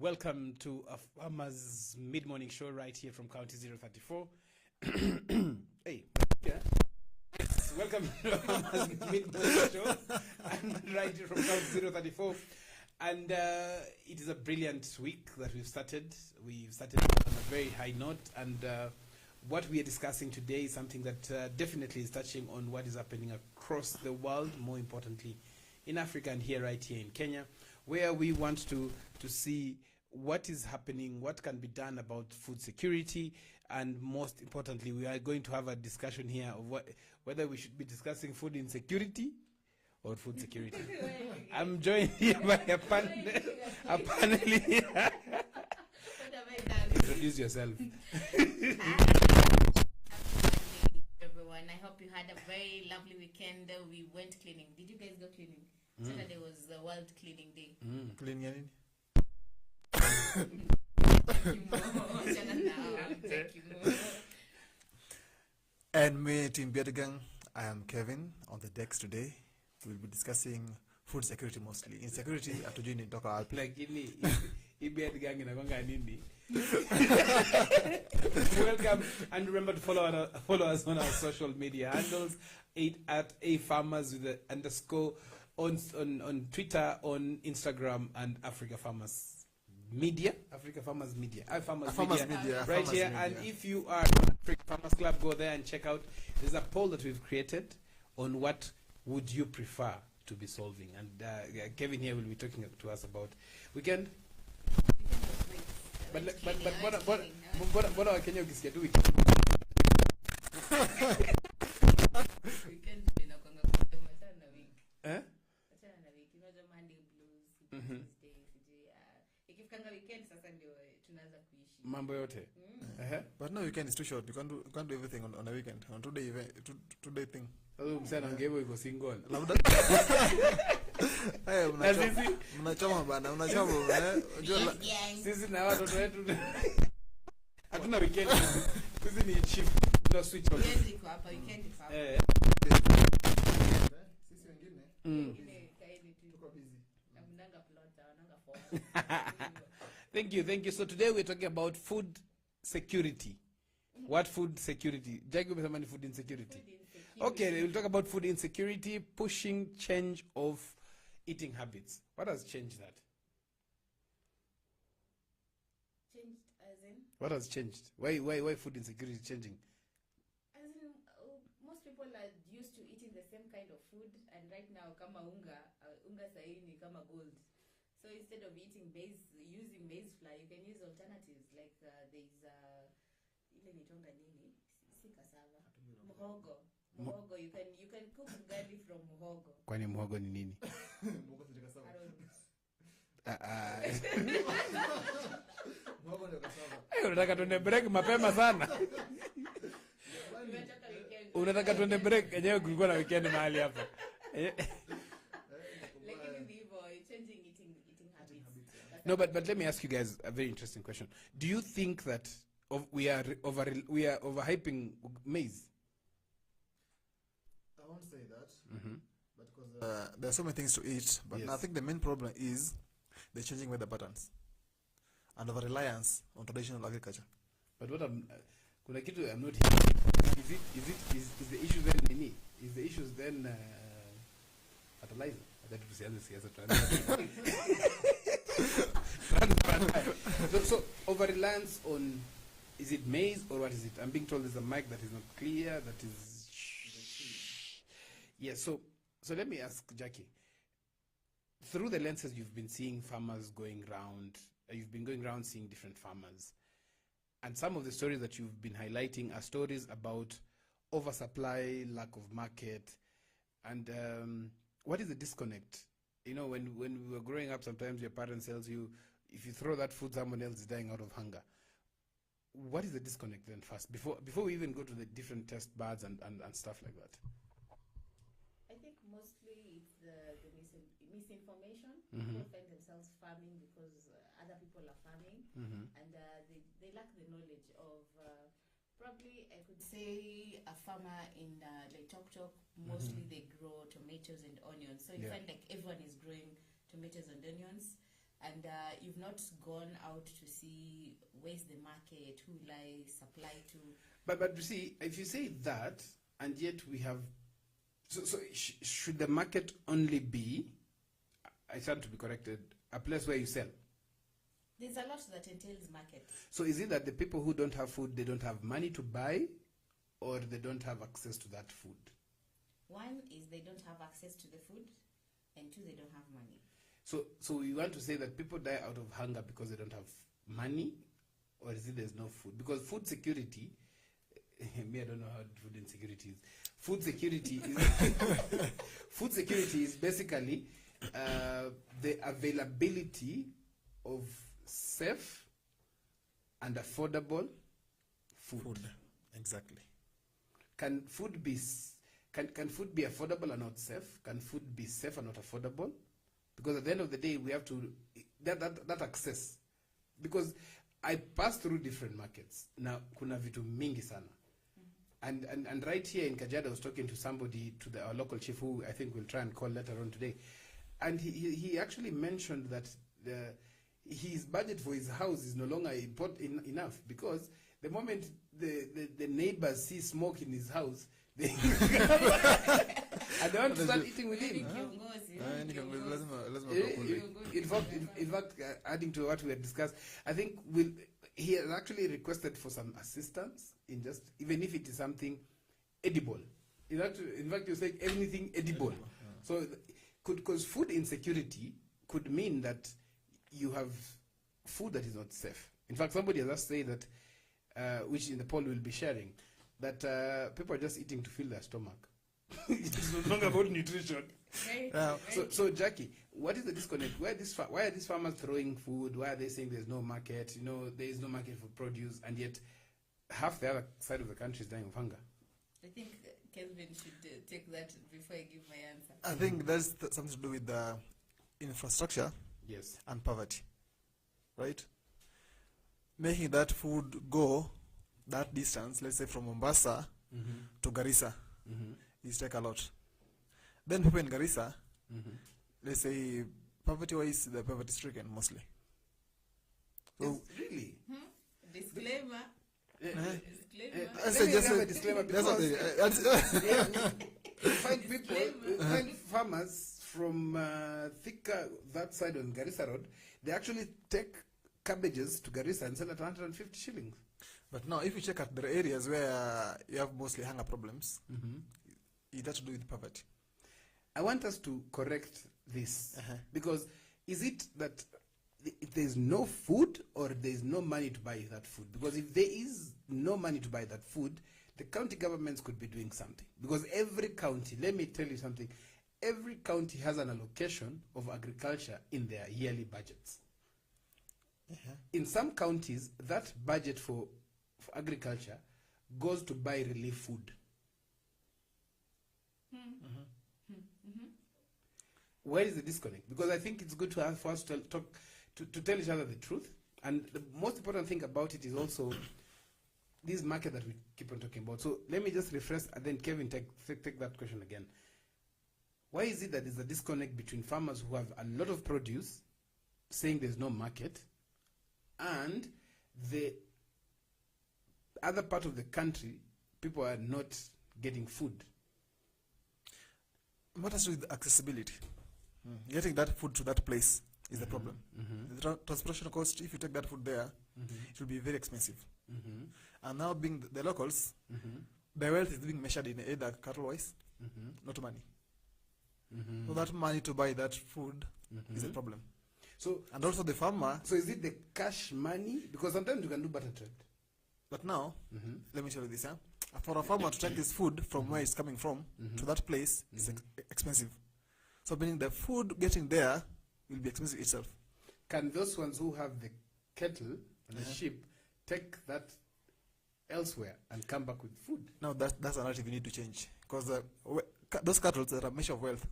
Welcome to a farmer's mid-morning show right here from County 034. Hey, yeah. Yes, welcome to a farmer's mid-morning show. I'm right here from County 034. And it is a brilliant week that we've started. We've started on a very high note. And what we are discussing today is something that definitely is touching on what is happening across the world, more importantly in Africa and right here in Kenya, where we want to see what is happening, what can be done about food security, and most importantly, we are going to have a discussion here of whether we should be discussing food insecurity or food security. I'm joined here by a panel here. Introduce yourself. Everyone, I hope you had a very lovely weekend. We went cleaning. Did you guys go cleaning? Saturday was the World Cleaning Day. Cleaning. And me, Team Biadagang, I am Kevin. On the decks today, we'll be discussing food security mostly. Insecurity, hatujui ni toka wapi. Lakini Biadagang inagonga nini? Welcome, and remember to follow us on our social media handles at @afarmers with the underscore on Twitter, on Instagram, and Africa Farmers Media, right here. And if you are on Africa Farmers Club, go there and check out. There's a poll that we've created on what would you prefer to be solving, and Kevin here will be talking to us about weekend. But what are Kenya ukisikia tu weekend? Weekend inakwanga kusemana na week. Achana na week. Unajua Monday blues, Tuesday, ikifika weekend sasa ndio tunaanza kuishi. Mambo yote. But no, weekend is too short. You can't do everything on a weekend. On two-day thing. Msana ngebo iko single. Labda. Mnachoma bana, unachoma sisi na watoto wetu hatuna weekend. Sisi ni shift, tuna switch on. Weekend iko hapa. Sisi wengine kaeni tu tuko busy. Namnanga plot, wananga phone. Thank you. So today we're talking about food security. What food security? Jackie umesema ni food insecurity. Okay, we'll talk about food insecurity, pushing change of eating habits. What has changed that? Changed as in? What has changed? Why food insecurity is changing? As in, most people are used to eating the same kind of food, and right now, kama unga sahi ni kama gold. So instead of using maize flour, you can use alternatives like there's ile nitonga nini? Si cassava. Muhogo. You can cook ugali from muhogo. Kwani muhogo ni nini? Muhogo si cassava. Muhogo ndio cassava. Unataka tuende break mapema sana. Unataka tuende break, yenyewe kulikuwa na weekend mahali hapa. No, but let me ask you guys a very interesting question. Do you think that we are overhyping maize? I won't say that, but because there are so many things to eat. But yes. I think the main problem is the changing weather patterns and over reliance on traditional agriculture. But what kuna kitu I'm not hearing. Is the issue then nini? Is the issues then fertilizer? So over reliance on, is it maize or what is it? I'm being told there's a mic that is not clear. That is. Yes. So let me ask Jackie. Through the lenses you've been seeing farmers going around. You've been going around seeing different farmers, and some of the stories that you've been highlighting are stories about oversupply, lack of market, and what is the disconnect? You know, when we were growing up, sometimes your parents tells you, if you throw that food, someone else is dying out of hunger. What is the disconnect then first, before we even go to the different test buds and stuff like that? I think mostly it's the misinformation. People find themselves farming because other people are farming, and they lack the knowledge of probably, I could say, a farmer in like Chok, mostly they grow tomatoes and onions. So you find like everyone is growing tomatoes and onions. and you've not gone out to see where's the market, who will I supply to. But you see, if you say that, and yet we have, should the market only be, I stand to be corrected, a place where you sell? There's a lot that entails market. So is it that the people who don't have food, they don't have money to buy, or they don't have access to that food? One is they don't have access to the food, and two, they don't have money. So you want to say that people die out of hunger because they don't have money, or is it there's no food? Because food security, me, I don't know how food insecurity is. Food security is food security is basically the availability of safe and affordable food. Exactly. Can food be can food be affordable and not safe? Can food be safe and not affordable? Because at the end of the day, we have to that access. Because I pass through different markets. Now, kuna vitu mingi sana. And right here in Kajiado, I was talking to somebody, our local chief, who I think we'll try and call later on today. And he actually mentioned that his budget for his house is no longer enough, because the moment the neighbors see smoke in his house, they and they want to start eating with him. In fact, adding to what we had discussed, I think he has actually requested for some assistance in just, even if it is something edible. In fact, you're saying anything edible. So, because food insecurity could mean that you have food that is not safe. In fact, somebody has just said that, which in the poll we'll be sharing, that people are just eating to fill their stomach. It's no longer about nutrition. So Jackie, what is the disconnect? Why are these farmers throwing food? Why are they saying there's no market? There is no market for produce, and yet half the other side of the country is dying of hunger? I think Kelvin should take that before I give my answer. I think there's something to do with the infrastructure, yes, and poverty, right? Making that food go that distance, let's say from Mombasa to Garissa, is take a lot. Then people in Garissa, let's say poverty-wise, they're poverty-stricken mostly. So really? Disclaimer. I said just a disclaimer, because find farmers from thicker that side on Garissa Road, they actually take cabbages to Garissa and sell at 150 shillings. But now, if you check at the areas where you have mostly hunger problems, it has to do with poverty. I want us to correct this, because is it that there's no food, or there's no money to buy that food? Because if there is no money to buy that food, the county governments could be doing something. Because every county, let me tell you something, every county has an allocation of agriculture in their yearly budgets. In some counties, that budget for agriculture goes to buy relief food. Where is the disconnect? Because I think it's good to have for us to talk to tell each other the truth. And the most important thing about it is also this market that we keep on talking about. So let me just refresh, and then Kevin take that question again. Why is it that there's a disconnect between farmers who have a lot of produce, saying there's no market, and the other part of the country, people are not getting food? What has to do with accessibility? Getting that food to that place is the problem. The transportation cost, if you take that food there, it will be very expensive. And now, being the locals, their wealth is being measured in either cattle-wise, not money. So that money to buy that food is a problem. So, and also the farmer. So is it the cash money? Because sometimes you can do barter trade. But now, let me tell you this. For a farmer to take this food from where it's coming from to that place is expensive. So meaning the food getting there will be expensive itself. Can those ones who have the cattle and the sheep take that elsewhere and come back with food? No, that's a narrative you need to change. Because those cattle that are a measure of wealth,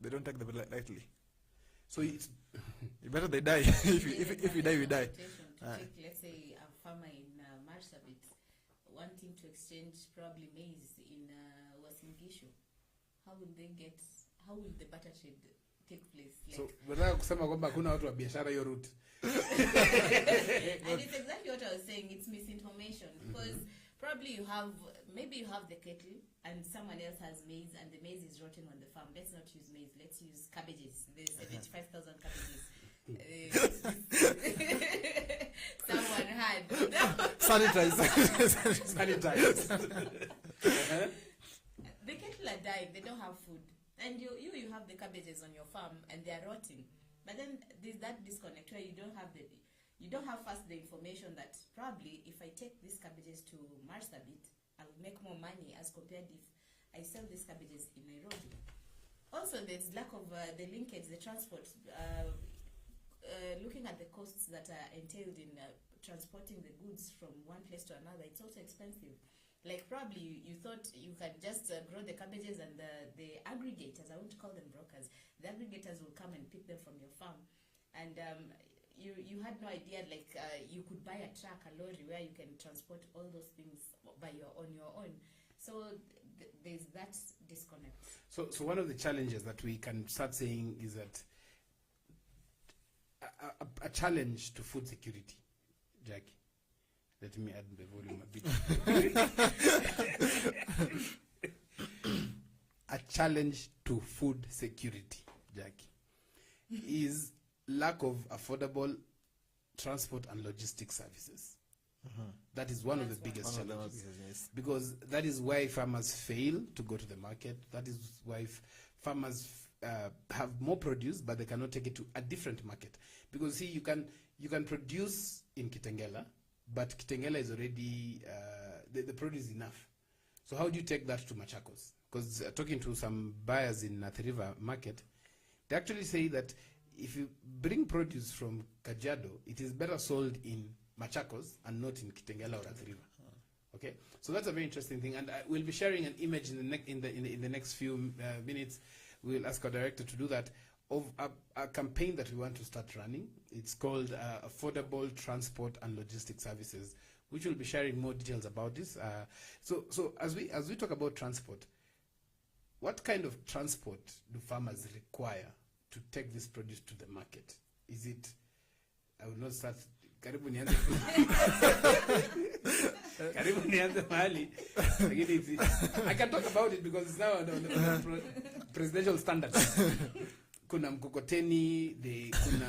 they don't take them lightly. So it's better they die. if you die, we die. Take, let's say, a farmer in Marsabit wanting to exchange probably maize in Wasingishu. How will the barter trade take place. Like, So unataka kusema kwamba hakuna watu wa biashara hiyo route. and it's exactly what I was saying. It's misinformation because probably maybe you have the kettle and someone else has maize and the maize is rotting on the farm. Let's not use maize. Let's use cabbages. There's 75,000 cabbages. Someone had Sanitize. the cattle are dying. They don't have food, and you have the cabbages on your farm and they are rotting. But then there's that disconnect where you don't have first the information that probably if I take these cabbages to Marsabit, I'll make more money as compared if I sell these cabbages in Nairobi. Also, there's lack of the linkage, the transport. Looking at the costs that are entailed in transporting the goods from one place to another, it's also expensive. Like probably you thought you can just grow the cabbages and the aggregators, I won't call them brokers, the aggregators will come and pick them from your farm. And you had no idea like you could buy a truck, a lorry where you can transport all those things on your own. So there's that disconnect. So one of the challenges that we can start saying is that a challenge to food security, Jackie. Let me add the volume a bit. A challenge to food security, Jackie, is lack of affordable transport and logistics services. That is one of the biggest challenges. Yes. Because that is why farmers fail to go to the market. That is why farmers have more produce, but they cannot take it to a different market. Because see, you can produce in Kitengela, but Kitengela is already the produce is enough. So how do you take that to Machakos? Because talking to some buyers in Athi River market, they actually say that if you bring produce from Kajiado, it is better sold in Machakos and not in Kitengela or Athi River. Okay, so that's a very interesting thing, and we'll be sharing an image in the next few minutes. We'll ask our director to do that, of a campaign that we want to start running. It's called Affordable Transport and Logistics Services, which will be sharing more details about this. So as we talk about transport, what kind of transport do farmers require to take this produce to the market? Is it, I will not start, karibu nianze mahali. I can talk about it because it's now on the presidential standards. Kuna mkokoteni, kuna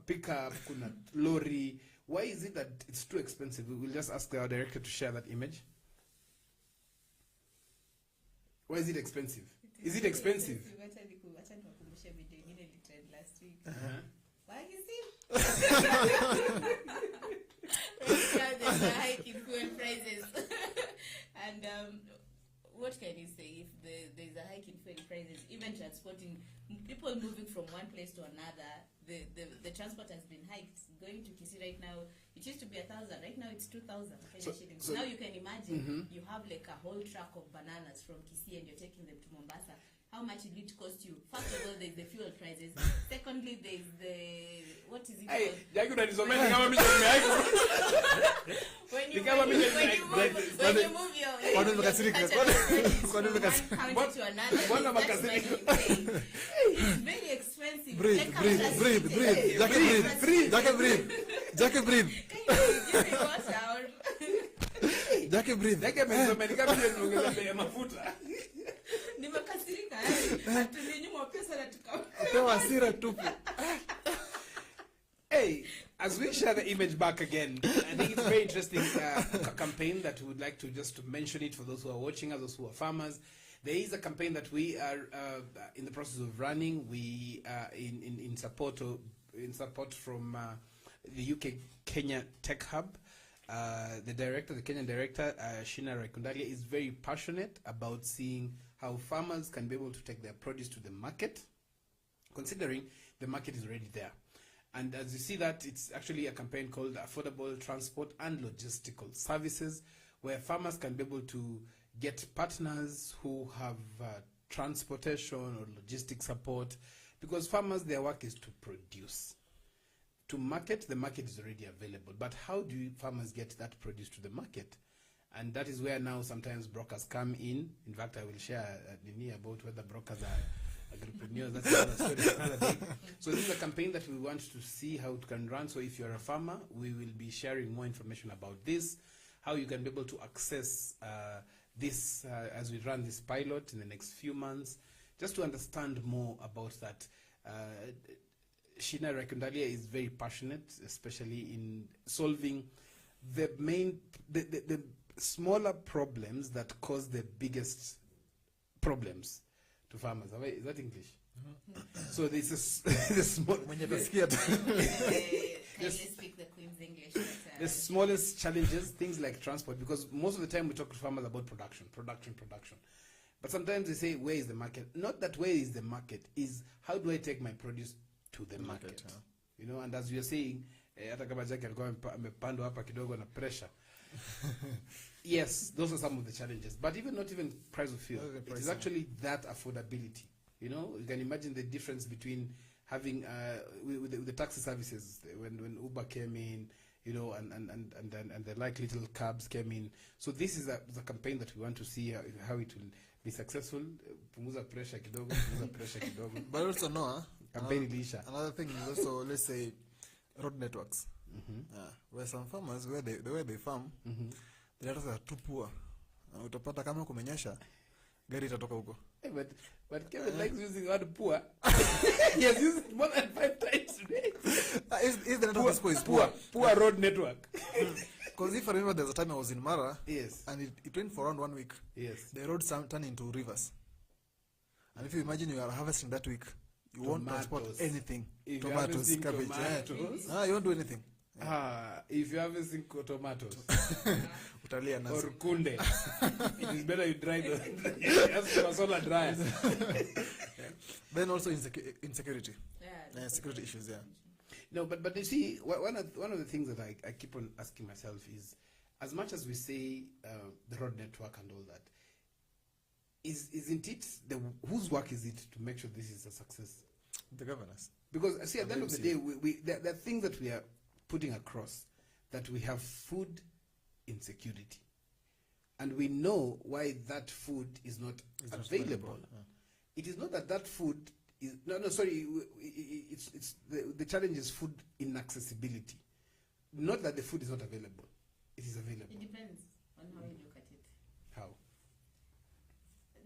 pickup, kuna lorry. Why is it that it's too expensive? We will just ask our director to share that image. Why is it expensive? Is it expensive? Why is it? There's a hike in fuel prices. And what can you say if there's a hike in fuel prices? Even transporting people moving from one place to another, the transport has been hiked. Going to Kisii right now, it used to be 1,000. Right now it's 2,000 shillings. So now you can imagine you have like a whole truck of bananas from Kisii and you're taking them to Mombasa. How much will it cost you? First of all, there's the fuel prices. Secondly, there's the what is it called? When you move your one country to another, that's why you pay. It's very expensive. Breathe. Jackie, breathe. Can you give me water? Jackie, breathe. Nimekasirika hatulinyuma pesa na Pewa hasira tupu. Hey, as we share the image back again, I think it's a very interesting campaign that we would like to just mention it for those who are watching us, those who are farmers. There is a campaign that we are in the process of running. We in support from the UK Kenya Tech Hub. The Kenyan director, Shina Raikundalia, is very passionate about seeing how farmers can be able to take their produce to the market, considering the market is already there. And as you see that, it's actually a campaign called Affordable Transport and Logistical Services, where farmers can be able to get partners who have transportation or logistic support, because farmers, their work is to produce. To market, the market is already available. But how do farmers get that produce to the market? And that is where now sometimes brokers come in. In fact, I will share about whether brokers are entrepreneurs. That's another story for another day. So this is a campaign that we want to see how it can run. So if you're a farmer, we will be sharing more information about this, how you can be able to access this as we run this pilot in the next few months, just to understand more about that. Sheena Rekundalia is very passionate, especially in solving the smaller problems that cause the biggest problems to farmers. Is that English? So there's the small. When you're scared. Can you speak the Queen's English? The smallest challenges, things like transport, because most of the time we talk to farmers about production. But sometimes they say, where is the market? Not that where is the market, is how do I take my produce to the market? You know, and as we are saying, hata kama Jackie alikuwa amepandwa hapa kidogo na pressure. Yes, those are some of the challenges. But not even price of fuel. It is actually that affordability. You know, you can imagine the difference between having with the taxi services when Uber came in, you know, and the like little cabs came in. So this is a campaign that we want to see how it will be successful. Punguza pressure kidogo. But also Noah, Campaign ilisha. another thing is also, let's say, road networks. Where some farmers, the way they farm, the roads are too poor. Utapata kama kumenyesha, gari itatoka huko. But Kevin likes using the word poor. He has used it more than 5 times today. Is the network poor? Poor road network. Because if I remember, there's a time I was in Mara, Yes. and it went for around 1 week. Yes. The roads turn into rivers. And if you imagine you are harvesting that week, you won't transport anything. If you're Tomatoes, harvesting cabbage. tomatoes. You won't do anything. If you're harvesting tomatoes Utalia nasi. or kunde, it is better you dry the as a solar dryer. Then also insecurity. Yeah, Security issues, yeah. No, but you see, one of the things that I keep on asking myself is, as much as we say the road network and all that, isn't it whose work is it to make sure this is a success? The governors. Because see, at the end of the day, there are things that we are putting across, that we have food insecurity, and we know why that food is not available. It is not that food is sorry. It's the challenge is food inaccessibility. Not that the food is not available; it is available. It depends on how you look at it. How?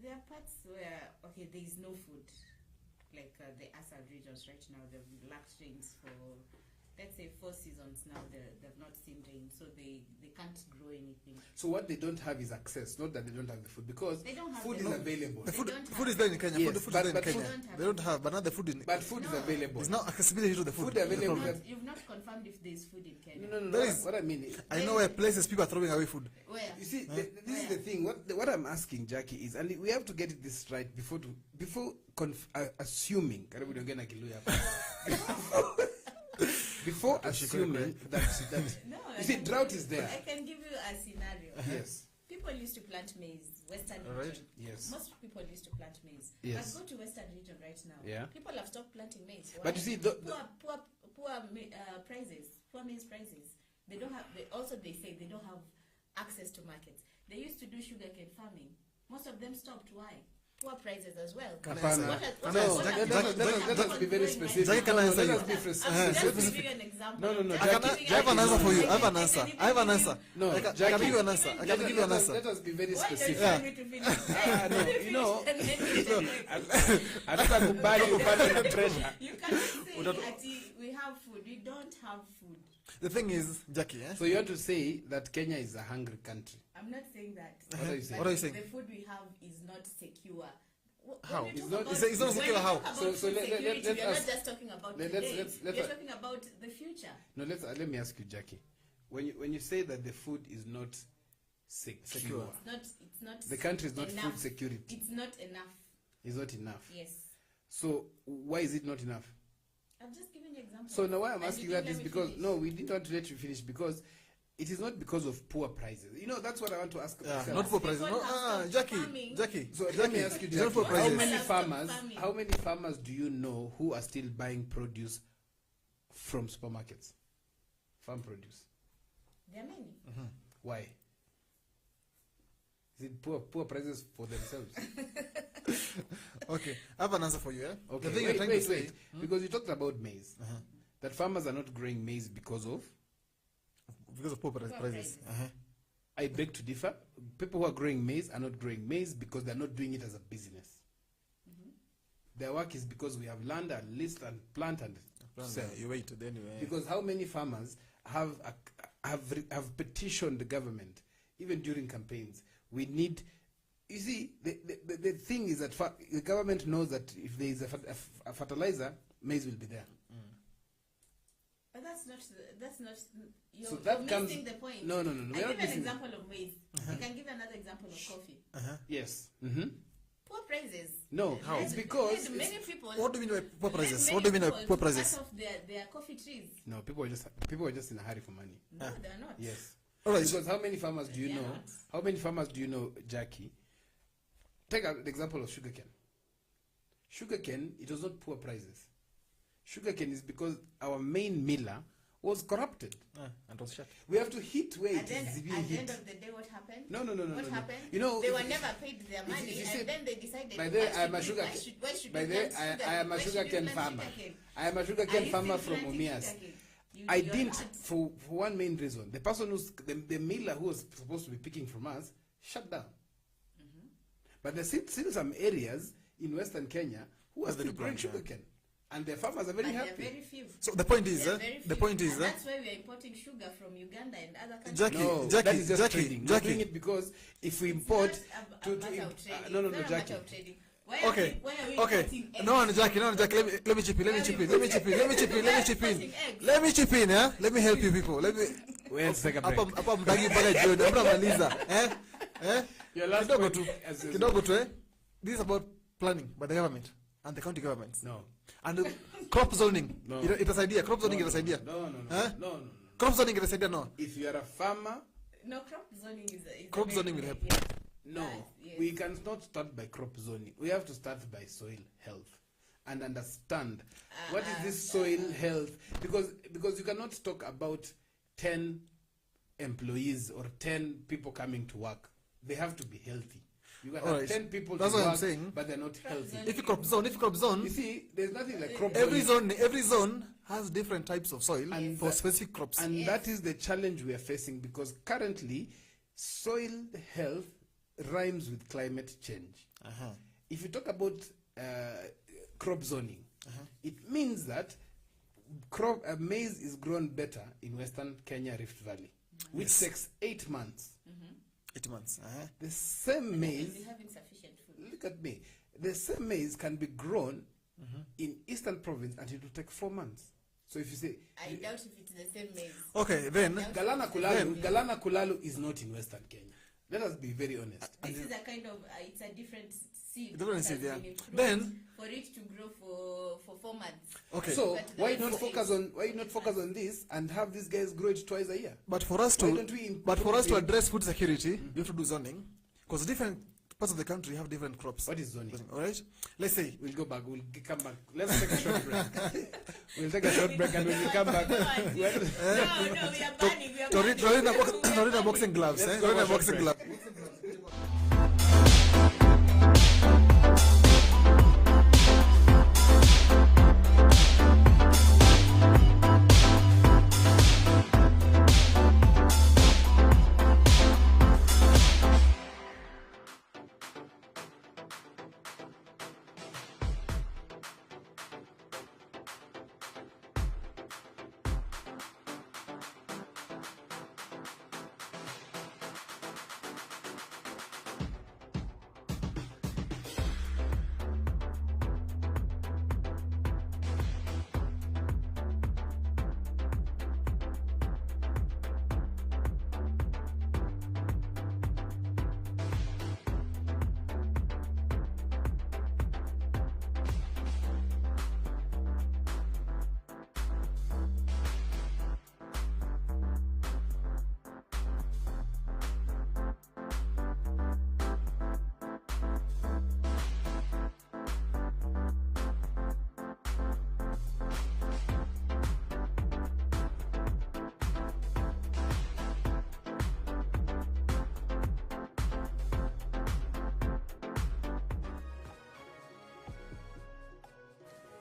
There are parts where there is no food, like the ASAL regions right now. They've lacked rains for, let's say, 4 seasons now. They've not seen rain, so they can't grow anything. So what they don't have is access, not that they don't have the food, because They don't have food the is food. available. The food, They don't food is have there in Kenya. Yes, Food but is there in Kenya. don't have They don't have, but now the food in. But food is No. available. There's no accessibility to the food. Food available. You've not confirmed if there's food in Kenya. No. There is- What I mean is, I know where places people are throwing away food. Where? you see, this is the thing. What I'm asking Jackie is, and we have to get this right before assuming. Karibu niongee na Kiluya hapa. Before assuming that No, you see, drought is there. I can give you a scenario. Yes. People used to plant maize, Western All right. region. Yes. Most people used to plant maize. Yes. But go to Western region right now. Yeah. People have stopped planting maize. Why? But you see, poor prices, poor maize prices. They don't have. They say they don't have access to markets. They used to do sugarcane farming. Most of them stopped. Why? Poor prices as well. Can I Hapana. answer? What has- what No, has- what let has- us what let has us be very people doing specific. Jackie, can I answer Let you? us be I'm specific. just giving an example. No, I'm Jackie, just I giving have an an answer for you. example. I have an answer. I have an answer. No, I can Jackie, give you an answer. I can give you an answer. Let us be very Why don't you specific. Yeah. want me to finish? No, you know, And then you hatutakubali upate na pressure. You cannot say ati we have food. We don't have food. The thing is, Jackie, So you want to say that Kenya is a hungry country? I'm not saying that. What are you saying? What are you saying? The food we have is not secure. How? When we It's talk not- about- it's not when secure we how? talk about So food let security, we are us- not just talking about let's- today. let's- We are talking about the future. No, let me ask you, Jackie. When you say that the food is not secure, It's not. the country is not enough. food security. It's not enough. It's not enough. Yes. So why is it not enough? I'm just giving you examples. So now why I'm And asking you that didn't is let me because finish. no, we didn't want to let you finish because it is not because of poor prices. You know, that's what I want to ask myself. not for prices. People No, have stopped Jackie, farming. Jackie. So let Jackie, me ask you, it's not for Jackie, how prices. many People have farmers? stopped farming. How many farmers do you know who are still buying produce from supermarkets? Farm produce. There are many. Why? Is it poor prices for themselves? Okay, I have an answer for you. Yeah? Okay, The thing you're trying to say, because you talked about maize. Uh-huh. That farmers are not growing maize because of. because of poor prices. prices. I beg to differ. People who are growing maize are not growing maize because they're not doing it as a business. Their work is because we have land and list and plant and sell. You wait, then Because how many farmers have petitioned the government, even during campaigns? We need. You see, the thing is that the government knows that if there is a fertilizer, maize will be there. But that's not. You're, So that you're comes- missing the point. No. I we're not give an missing- example of maize. You can give another example of coffee. Yes. Poor prices. No, How? it's because many people. What do you mean by poor prices? many What do you mean by people poor prices? cut off their coffee trees. no people are just in a hurry for money. No, they're not. Yes. All right. Because how many farmers do you They are know? not. How many farmers do you know, Jackie? Take the example of sugarcane. Sugarcane, it was not poor prices. Sugarcane is because our main miller was corrupted. And was shut. We have to hit where And it then is being at the hit. end of the day, what happened? No. What happened? You know, they if- were never paid their money, you say- and then they decided. By the way, why I am a should we- sugar. why should By we the way, plant I am a Why should we sugarcane plant farmer. sugarcane? I am a Are sugarcane you farmer still from planting Mumias. sugarcane? I You're didn't not. for one main reason. The person who's the miller who was supposed to be picking from us shut down. But there's still some areas in Western Kenya who are As they still do growing plant, yeah. sugarcane, and their farmers are very But happy. they're very few. So the point is, They're very the few. point is, And that's why we are importing sugar from Uganda and other countries. Jackie, No, Jackie, that is just Jackie, trading. We're Jackie. doing it because if we It's import not a to matter imp- of trading. no, It's not a Jackie. matter of trading. Why are Okay, why are we okay. importing eggs? No, Jackie, let me chip in, let me chip in, let me chip in, let me chip in, let me chip in. Let me chip in, yeah? Let me help you people. Let me Let's take a break. hapa mdagi mpaka jioni. Hapa maliza. Your last Kidogo point tu. as- Kidogo tu, This is about planning by the government and the county governments. No. And crop zoning. No. Itasaidia. Crop zoning itasaidia. No. Crop zoning itasaidia no. If you are a farmer, No, crop zoning is a Crop very zoning good will help. idea. no, Yes. we cannot start by crop zoning. We have to start by soil health and understand what is this soil health, because you cannot talk about 10 employees or 10 people coming to work. They have to be healthy. You can have Alright. 10 people That's to what I'm work, saying. but they're not healthy. zoning. If you crop zone, You see, there's nothing like crop every zoning. zone has different types of soil And for that- specific crops. And Yes. that is the challenge we are facing, because currently soil health rhymes with climate change. If you talk about crop zoning, it means that maize is grown better in Western Kenya Rift Valley, which Yes. takes 8 months. 8 months. The same maize, We have insufficient food. look at me, the same maize can be grown in Eastern Province and it will take 4 months. So if you say I doubt if it's the same maize. Okay, then Galana Kulalu is not in Western Kenya. Let us be very honest. This is a kind of it's a different seed. Different that has seed, yeah. been improved Then- for it to grow for 4 months. okay. So But why the not info focus is- on this and have these guys grow it twice a year? But for us Why to don't we improve but for us to it? address food security, we have to do zoning because different parts of the country have different crops. What is zoning? All right. Let's say We'll go back. Come back. Let's take a short break. We'll take a short break, and when we come back, No, we are banning. We are banning. Torina boxing gloves. Let's go for Torina a short boxing break. gloves.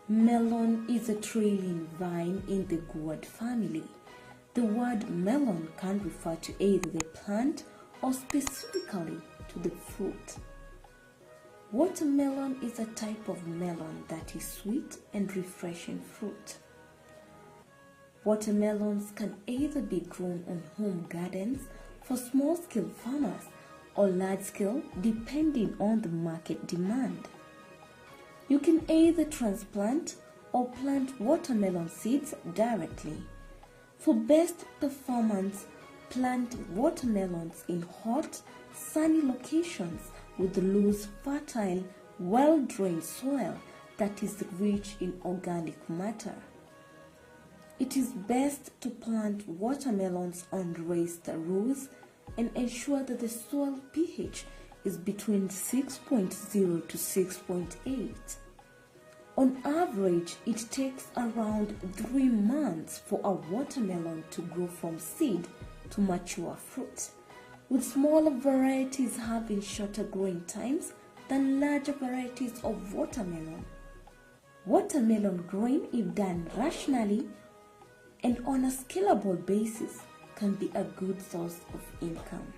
Melon is a trailing vine in the gourd family. The word melon can refer to either the plant or specifically to the fruit. Watermelon is a type of melon that is sweet and refreshing fruit. Watermelons can either be grown on home gardens for small-scale farmers or large-scale depending on the market demand. You can either transplant or plant watermelon seeds directly. For best performance, plant watermelons in hot, sunny locations with loose, fertile, well-drained soil that is rich in organic matter. It is best to plant watermelons on raised rows and ensure that the soil pH is between 6.0 to 6.8. On average, it takes around 3 months for a watermelon to grow from seed to mature fruit, with smaller varieties having shorter growing times than larger varieties of watermelon. Watermelon growing, if done rationally and on a scalable basis, can be a good source of income.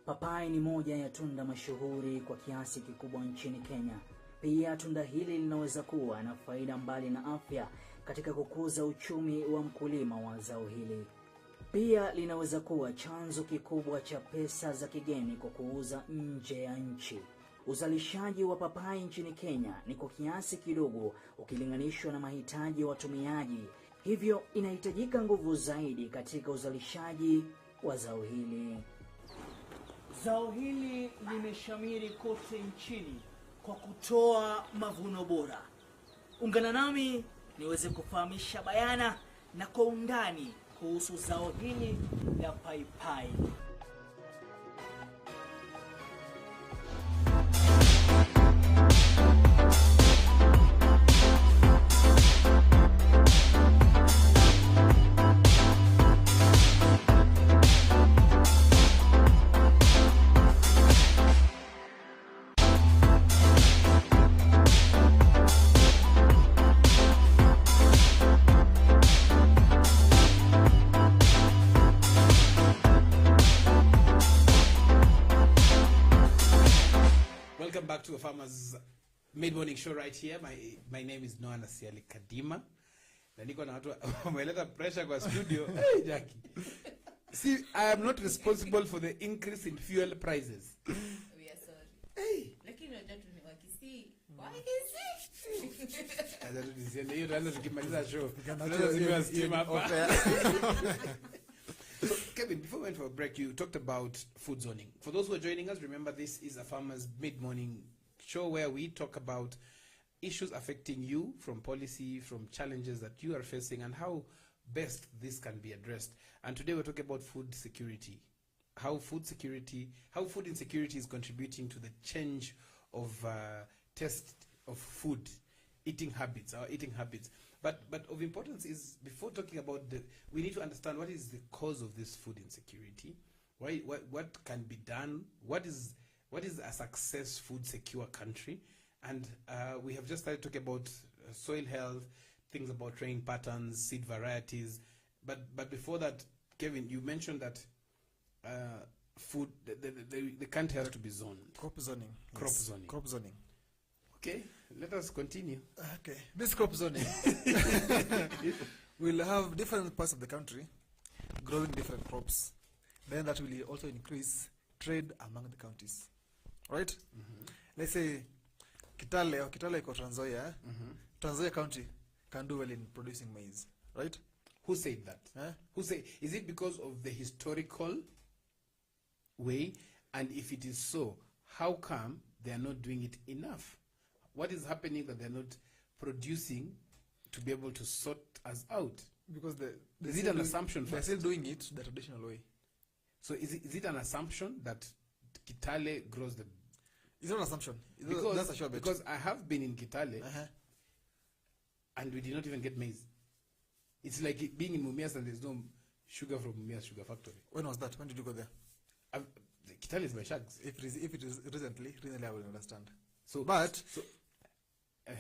Papai ni moja ya tunda mashuhuri kwa kiasi kikubwa nchini Kenya. Pia tunda hili linaweza kuwa na faida mbali na afya katika kukuza uchumi wa mkulima wa zao hili. Pia linaweza kuwa chanzo kikubwa cha pesa za kigeni kwa kuuza nje ya nchi. Uzalishaji wa papai nchini Kenya ni kwa kiasi kidogo ukilinganishwa na mahitaji ya watumiaji. Hivyo inahitajika nguvu zaidi katika uzalishaji wa zao hili. Zao hili limeshamiri kote nchini kwa kutoa mavuno bora. Ungana nami niweze kufahamisha bayana na kwa undani kuhusu zao hili la paipai. Welcome back to a Farmers Mid-Morning Show right here. My name is Noah Nasiali Kadima. Na niko na watu wameleta pressure kwa studio. Hey, Jackie. See, I am not responsible for the increase in fuel prices. We are sorry. Hey. Lakini unajua tu ni wakisi. Wakisi. Acha tusiende hiyo tuanze tukimaliza show. So, Kevin, before we went for a break, you talked about food zoning. For those who are joining us, remember this is a Farmers Mid-Morning Show where we talk about issues affecting you from policy, from challenges that you are facing, and how best this can be addressed. And today we're talking about food security. How food insecurity is contributing to the change of taste of food, our eating habits. But of importance is, before talking about we need to understand what is the cause of this food insecurity. What can be done? What is a success food secure country? And we have just started talking about soil health, things about training patterns, seed varieties. But before that, Kevin, you mentioned that food, the country has to be zoned. Crop zoning. Crop Yes. zoning. Crop zoning. Okay, let us continue. Okay. This crop zoning will have different parts of the country growing different crops. Then that will also increase trade among the counties. Right? Mm-hmm. Let's say Kitale iko Trans Nzoia. Mm-hmm. Trans Nzoia County can do well in producing maize. Right? Who said that? Huh? Is it because of the historical way? And if it is so, how come they are not doing it enough? What is happening that they're not producing to be able to sort us out? Because is it an assumption? They're still doing it the traditional way. So is it an assumption that Kitale grows the... It's not an assumption. Because, that's a sure bet. because I have been in Kitale, and we did not even get maize. It's like it being in Mumias and there's no sugar from Mumias Sugar Factory. When was that? When did you go there? Kitale is by Shags. If it is recently, I will understand. So, But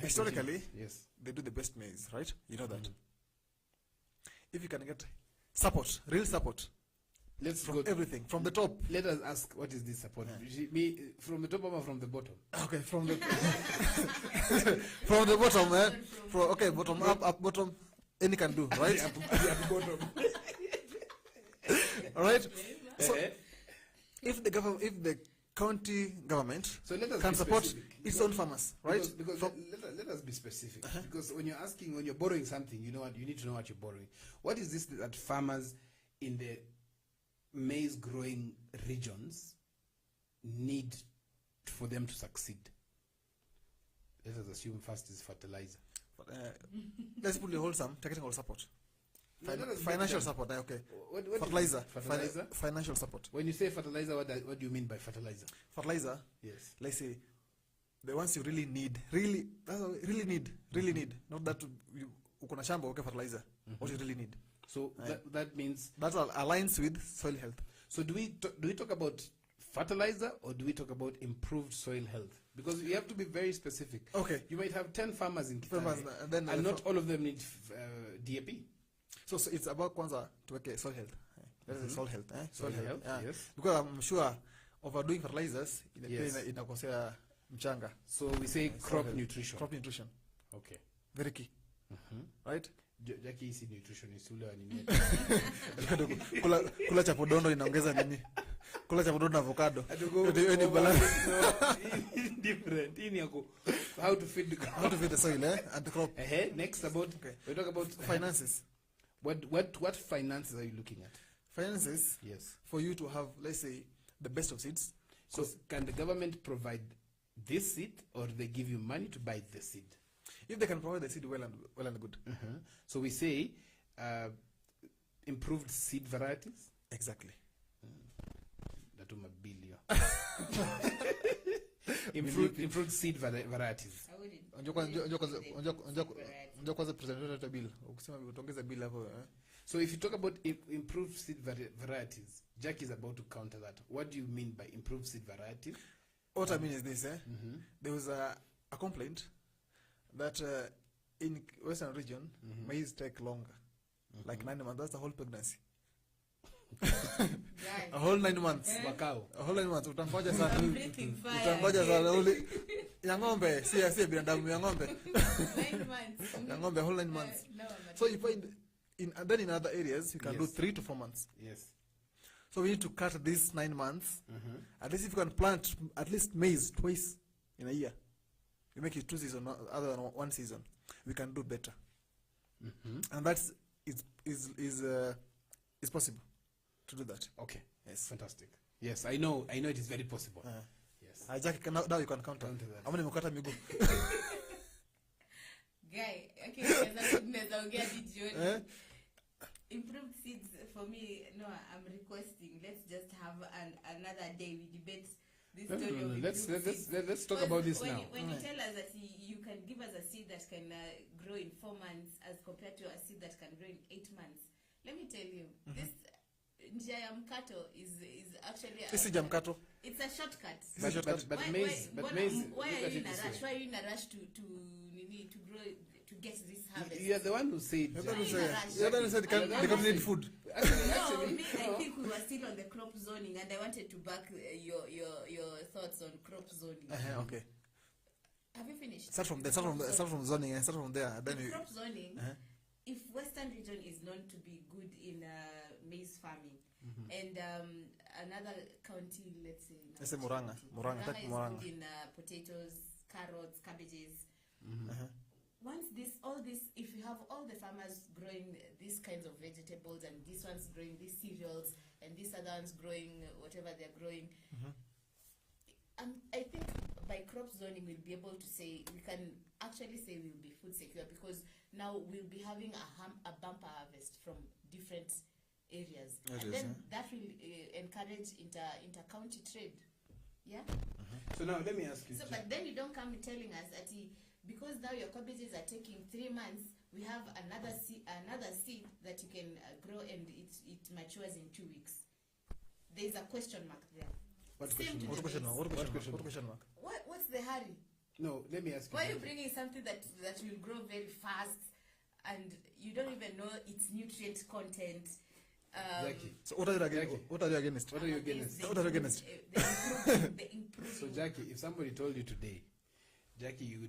historically, yes, they do the best maize, right? You know that. If you can get support, real support, let's from go everything, from the top. Let us ask, what is this support? From the top or from the bottom? Okay, from the from the bottom, okay, bottom up, bottom. Any can do, right? Bottom. All right. So, if the county government So let us can be support specific. its own farmers, right? Because let us be specific. Because when you're borrowing something, you know what, you need to know what you're borrowing. What is this that farmers in the maize growing regions need for them to succeed? Let us assume first is fertilizer. But, let's put the wholesome technical support, No, let us financial break down. support. Okay, What is fertilizer, fertilizer? financial support. When you say fertilizer, what do you mean by fertilizer? Fertilizer. Yes. Let's say the ones you really need, really need, not that you ukona shamba okay fertilizer. What you really need. So that means that aligns with soil health. So do we talk about fertilizer or do we talk about improved soil health? Because you have to be very specific. Okay. You might have 10 farmers in Kitale, and not all of them need DAP. So it's about kwanza to make soil health. That is soil health. Soil health, yeah. yes. Because I'm sure overdoing fertilizers Yes. inakosea mchanga. So we say crop health. nutrition. Crop nutrition. Okay. Very key. Right? Jackie is nutritionist ule wa nini? kula chapodondo inaongeza nini? Kula chapodondo na avocado. Any Different. How to feed the crop. How to feed the soil, and the crop. Next we talk about finances. What finances are you looking at? Finances. Yes. For you to have, let's say, the best of seeds. So can the government provide this seed, or they give you money to buy the seed? If they can provide the seed well and good. So we say improved seed varieties. Exactly. Datuma billion. Improved seed varieties. Unajua kwanza present bill. Ukisema utaongeza bill hapo. So if you talk about improved seed varieties, Jack is about to counter that. What do you mean by improved seed varieties? What I mean is this, there was a complaint that in Western region, maize take longer, like 9 months. That's the whole pregnancy. A whole 9 months. A whole 9 months. Utangoja sana uli ya ng'ombe, si binadamu ya ng'ombe. 9 months. Ya ng'ombe, a whole 9 months. So you find then in other areas you can do 3 to 4 months. Yes. So we need to cut these 9 months. At least if you can plant at least maize twice in a year, you make it 2 seasons other than 1 season, we can do better. And that's is possible to do that. Okay. Yes. Fantastic. Yes, I know it is very possible. Yes. Now you can counter that. How many mukata miguu? Guy, okay, naongea jioni. Improved seeds for me, no, I'm requesting, let's just have another day we debate this story of let's talk about this now. When you tell us that you can give us a seed that can grow in 4 months as compared to a seed that can grow in 8 months, let me tell you, this njia ya mkato is actually it's a shortcut. But maize, why are you in a rush? Why are you in a rush to grow, to get this harvest? You are the one who said. You're the one who said they need food. Actually, I think we were still on the crop zoning, and I wanted to back your thoughts on crop zoning. Okay. Have you finished? Start from zoning and start from there. Then crop zoning. If Western region is known to be good in maize farming, and another county, let's say Muranga is good in potatoes, carrots, cabbages. Once if you have all the farmers growing these kinds of vegetables, and this one's growing these cereals, and this other one's growing whatever they're growing, I think by crop zoning we'll be able to say, we can actually say we'll be food secure, because now we'll be having a bumper harvest from different areas, and then that will encourage inter-county trade. Yeah. So now let me ask you. So, but then you don't come telling us that because now your cabbages are taking 3 months, we have another seed that you can grow and it matures in 2 weeks. There's a question mark there. What Same question? to What the question? maize. What question mark? What's the hurry? No, let me ask you. Why are you bringing something that will grow very fast and you don't even know its nutrient content? Jackie. So what are you against? Jackie. What are you against? What are you against? What are you against? The improving. So Jackie, if somebody told you today, Jackie, you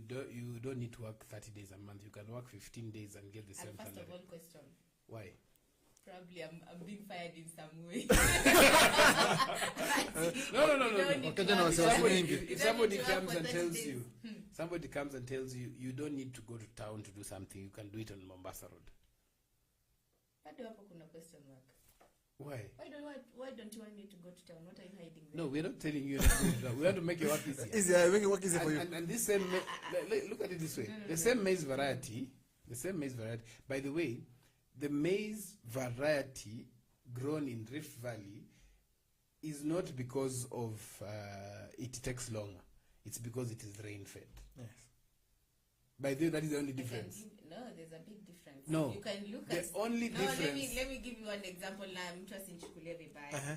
don't need to work 30 days a month. You can work 15 days and get the same And first salary. of all, question. Why? Probably I'm being fired in some way. No. Okay, then I'll say what's Somebody, doing. if somebody You don't need to work comes for and 30 tells days. you, somebody comes and tells you, you don't need to go to town to do something. You can do it on Mombasa Road. Bado hapo kuna question mark. Why? Why don't you want me to go to town? What are you hiding there? No, we're not telling you. Not to go to town. We want to make your work easier. Easier, make it work easier for you. And this same, look at it this way. The same maize variety. By the way, the maize variety grown in Rift Valley is not because of it takes longer. It's because it is rain fed. Yes. By the way, that is the only difference. No, there's a big difference. No. You can look The at only no, difference. let me give you one example now. I'm just in vibaya. Uh-huh.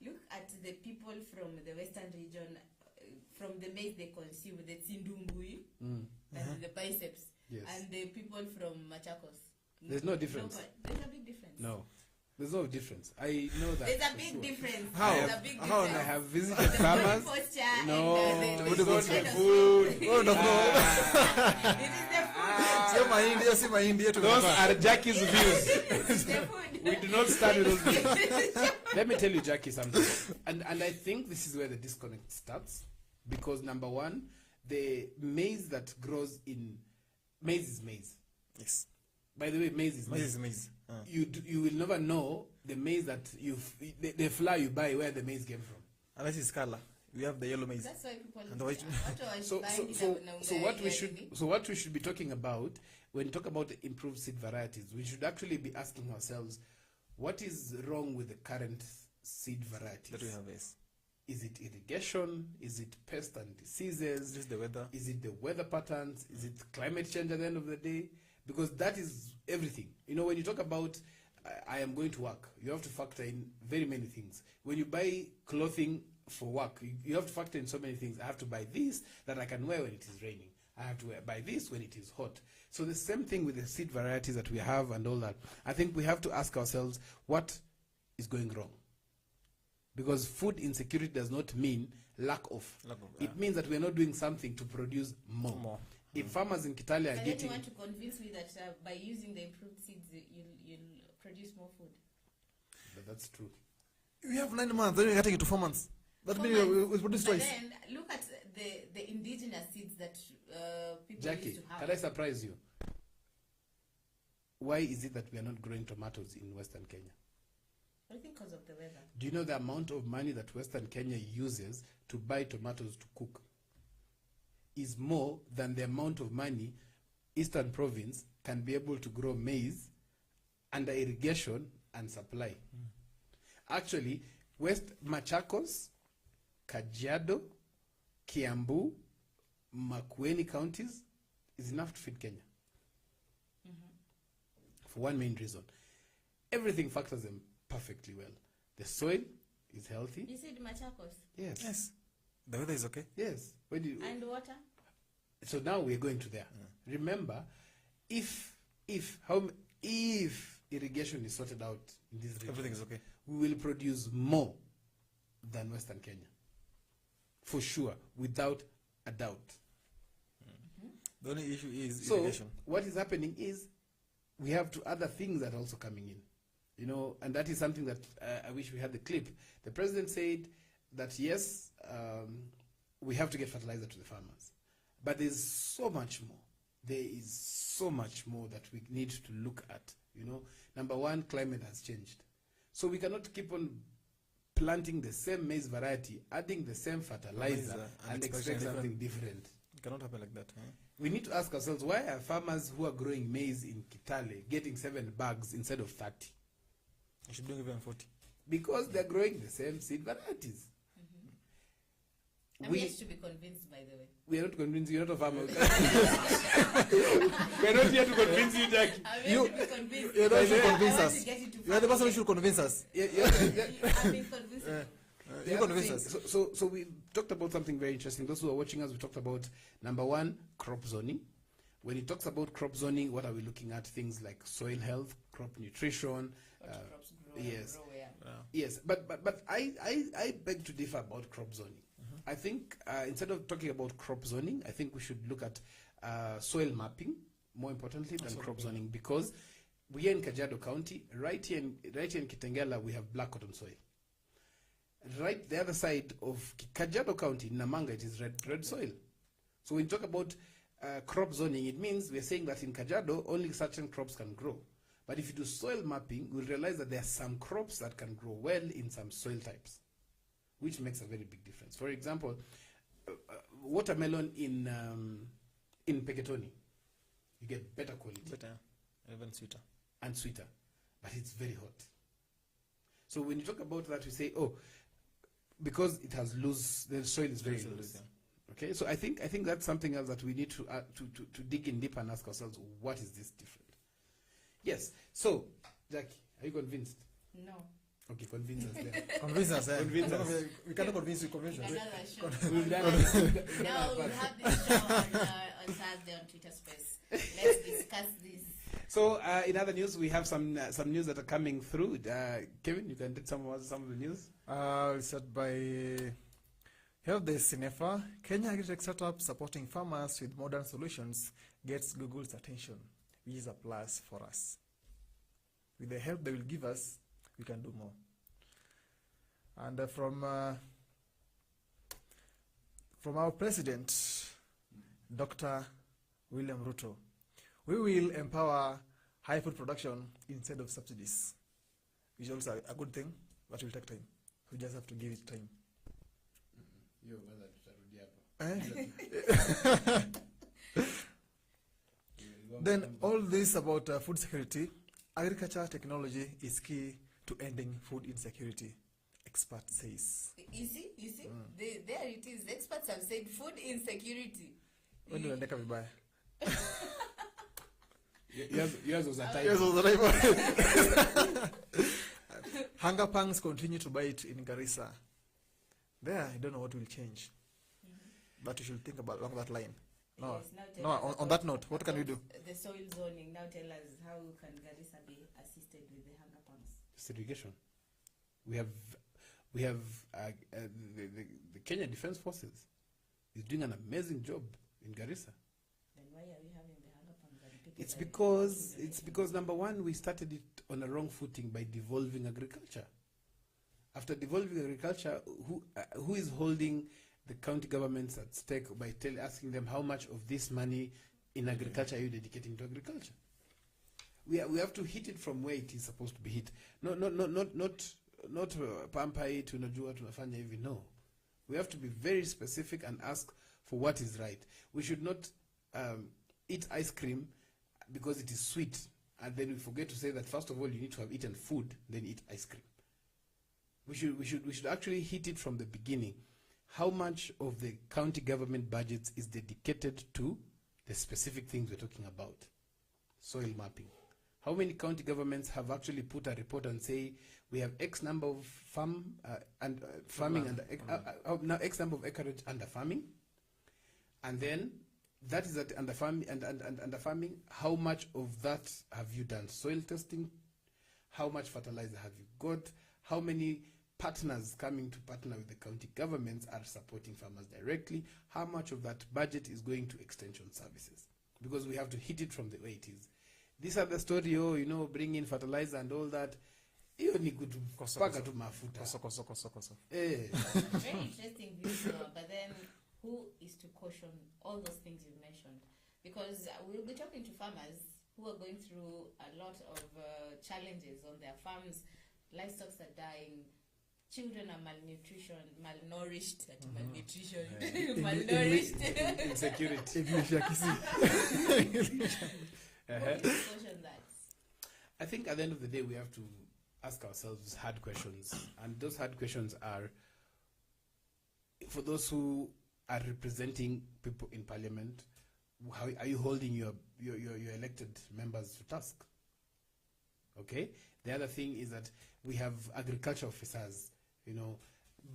Look at the people from the western region, from the maize they consume, the Tsindumbui and the biceps, Yes. and the people from Machakos. There's no difference. There's a big difference. No. There's no difference. I know that. There's a for big sure. difference. How? There's a big How? difference. I have The visited body farmers. posture No, and it's not the kind of food. Oh, no. It is the food. Sio mahindi, si mahindi yetu. Those are Jackie's views. It's the food. We do not stand with those views. Let me tell you, Jackie, something. And I think this is where the disconnect starts. Because number one, the maize that grows in... Maize is maize. Yes. By the way, maize is Maize maize. is maize. You will never know the maize that the flour you buy, where the maize came from. Unless it's color. We have the yellow maize. That's why people And the white- So what we should be talking about when we talk about the improved seed varieties, we should actually be asking ourselves, what is wrong with the current seed varieties? That we have, yes. Is it irrigation? Is it pests and diseases? Just the weather. Is it the weather patterns? Is it climate change at the end of the day? Because that is everything. You know, when you talk about I am going to work, you have to factor in very many things. When you buy clothing for work, you have to factor in so many things. I have to buy this that I can wear when it is raining. I have to buy this when it is hot. So the same thing with the seed varieties that we have and all that. I think we have to ask ourselves, what is going wrong? Because food insecurity does not mean lack of. It means that we are not doing something to produce more. If farmers in Kitale are But then getting... you want to convince me that by using the improved seeds, you'll produce more food. But that's true. We have 9 months, then we're getting into 4 months. That means we produce But twice. then look at the indigenous seeds that people Jackie, used to have. can I surprise you? Why is it that we are not growing tomatoes in Western Kenya? I think because of the weather. Do you know the amount of money that Western Kenya uses to buy tomatoes to cook is more than the amount of money Eastern Province can be able to grow maize under irrigation and supply. Actually, West Machakos, Kajiado, Kiambu, Makueni counties is enough to feed Kenya. For one main reason. Everything factors them perfectly well. The soil is healthy. You said Machakos. Yes. Yes. The weather is okay. Yes. When you, And water? so now we're going to there. Remember, if irrigation is sorted out in this region, Everything is okay. we will produce more than Western Kenya. For sure, without a doubt. The only issue is So irrigation. what is happening is we have other things that are also coming in. You know, and that is something that I wish we had the clip. The president said that yes, we have to get fertilizer to the farmers. But there's so much more. There is so much more that we need to look at. You know, number one, climate has changed. So we cannot keep on planting the same maize variety, adding the same fertilizer, and expect something different. It cannot happen like that. We need to ask ourselves, why are farmers who are growing maize in Kitale getting 7 bags instead of 30? You should bring even 40. Because they're growing the same seed varieties. I'm yet to be convinced, by the way. We are not convinced you're not a farmer. We're not here to convince you, Jackie. I'm yet to be convinced. You're the one who should I convince want us. to get into You are the person who farming. should convince us. Yeah. I've been convinced. You convince us. So we talked about something very interesting. Those who are watching us, we talked about number one, crop zoning. When it talks about crop zoning, what are we looking at? Things like soil health, crop nutrition. What crops grow, yes. grow where. Yes, but I beg to differ about crop zoning. I think instead of talking about crop zoning, I think we should look at soil mapping more importantly than crop zoning, because we are in Kajiado County, right here in Kitengela, we have black cotton soil. Right the other side of Kajiado County, in Namanga, it is red soil. So when you talk about crop zoning, it means we're saying that in Kajiado, only certain crops can grow. But if you do soil mapping, we'll realize that there are some crops that can grow well in some soil types, which makes a very big difference. For example, watermelon in Peketoni, you get better quality. Better, even sweeter. And sweeter, but it's very hot. So when you talk about that, we say, oh, because it has loose, the soil is very loose. Okay, so I think that's something else that we need to dig in deep and ask ourselves, what is this different? Yes. So, Jackie, are you convinced? No. Okay, convince us there. Convince us, eh? Convince us. We cannot convince you, convince us. Another show. We've done Now we'll have this show on Thursday on Twitter Space. Let's discuss this. So, in other news, we have some news that are coming through. Kevin, you can take some of the news. We'll start by here the Cinefa. Kenya Agritech startup supporting farmers with modern solutions gets Google's attention, which is a plus for us. With the help they will give us, we can do more. And from our president, Dr. William Ruto, we will empower high food production instead of subsidies, which is also a good thing, but it will take time. We just have to give it time. Then all this about food security, agriculture technology is key to ending food insecurity, expert says. You see? There it is. Experts have said food insecurity. When do you ndeka vibaya? Yours was a type. Yes, was right. Hunger pangs continue to bite in Garissa. There, I don't know what will change. But you should think about along that line. No, Yes, now tell no. us On that note, what can we do? The soil zoning. Now tell us, how can Garissa be assisted with the hunger pangs? It's irrigation. We have the Kenya Defense Forces is doing an amazing job in Garissa. Then why are we having the hunger pangs? And people It's are because number one, we started it on a wrong footing by devolving agriculture. After devolving agriculture, who is holding the county governments at stake by asking them how much of this money in agriculture are you dedicating to agriculture? We have to hit it from where it is supposed to be hit. Not pampa it, unajua tunafanya hivi. No, we have to be very specific and ask for what is right. We should not eat ice cream because it is sweet, and then we forget to say that first of all you need to have eaten food, then eat ice cream. We should actually hit it from the beginning. How much of the county government budgets is dedicated to the specific things we're talking about? Soil mapping. How many county governments have actually put a report and say we have X number of farming and now X number of acreage under farming, and then that is under farming and under farming. How much of that have you done soil testing? How much fertilizer have you got? How many partners coming to partner with the county governments are supporting farmers directly? How much of that budget is going to extension services? Because we have to hit it from the way it is. This other story, bring in fertilizer and all that, hiyo ni kutupaka tu mafuta. Koso. Very interesting view, but then who is to caution all those things you mentioned? Because we'll be talking to farmers who are going through a lot of challenges on their farms. Livestock are dying. Children are malnourished. Malnourished. Insecurity. Caution that. I think at the end of the day, we have to ask ourselves hard questions. And those hard questions are, for those who are representing people in parliament, how are you holding your elected members to task? Okay. The other thing is that we have agriculture officers, you know,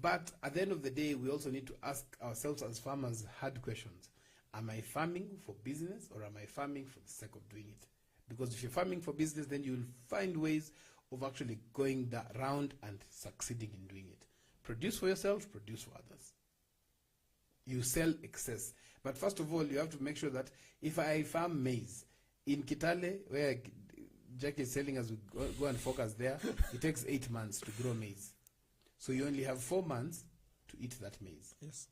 but at the end of the day, we also need to ask ourselves as farmers hard questions. Am I farming for business or am I farming for the sake of doing it? Because if you're farming for business, then you'll find ways of actually going around and succeeding in doing it. Produce for yourself, produce for others. You sell excess. But first of all, you have to make sure that if I farm maize in Kitale, where Jack is selling us, we go and focus there, it takes 8 months to grow maize. So you only have 4 months to eat that maize. Yes.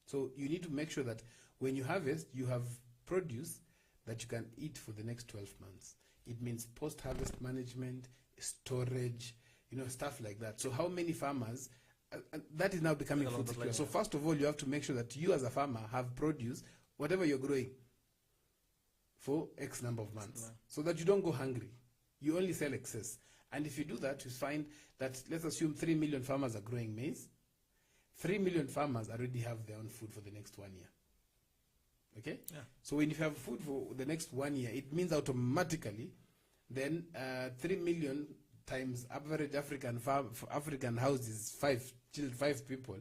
So you need to make sure that when you harvest, you have produce that you can eat for the next 12 months. It means post-harvest management, storage, you know, stuff like that. So how many farmers, that is now becoming food secure. So first of all, you have to make sure that you as a farmer have produce, whatever you're growing, for X number of months, so that you don't go hungry. You only sell excess. And if you do that, you find that, let's assume 3 million farmers are growing maize. 3 million farmers already have their own food for the next 1 year. Okay? Yeah. So when you have food for the next 1 year, it means automatically then 3 million times average African houses, 5 people,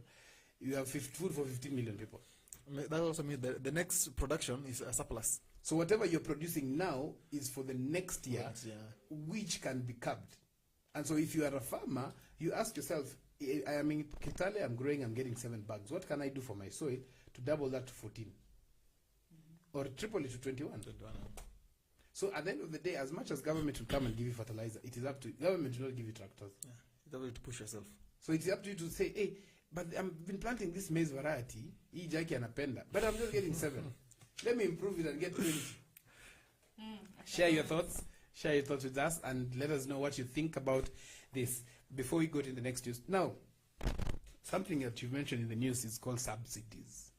you have food for 15 million people. That also means the next production is a surplus. So whatever you're producing now is for the next year, Yeah. which can be curbed. And so if you are a farmer, you ask yourself, I am in Kitale, I'm growing, I'm getting 7 bags. What can I do for my soil to double that to 14? Or triple it to 21? So at the end of the day, as much as government will come and give you fertilizer, it is up to government to not give you tractors. Yeah. It's up to push yourself. So it's up to you to say, hey, but I've been planting this maize variety, hii Jackie anapenda, but I'm just getting 7. Let me improve it and get 20. Share your thoughts. Share your thoughts with us and let us know what you think about this before we go to the next news. Now, something that you've mentioned in the news is called subsidies.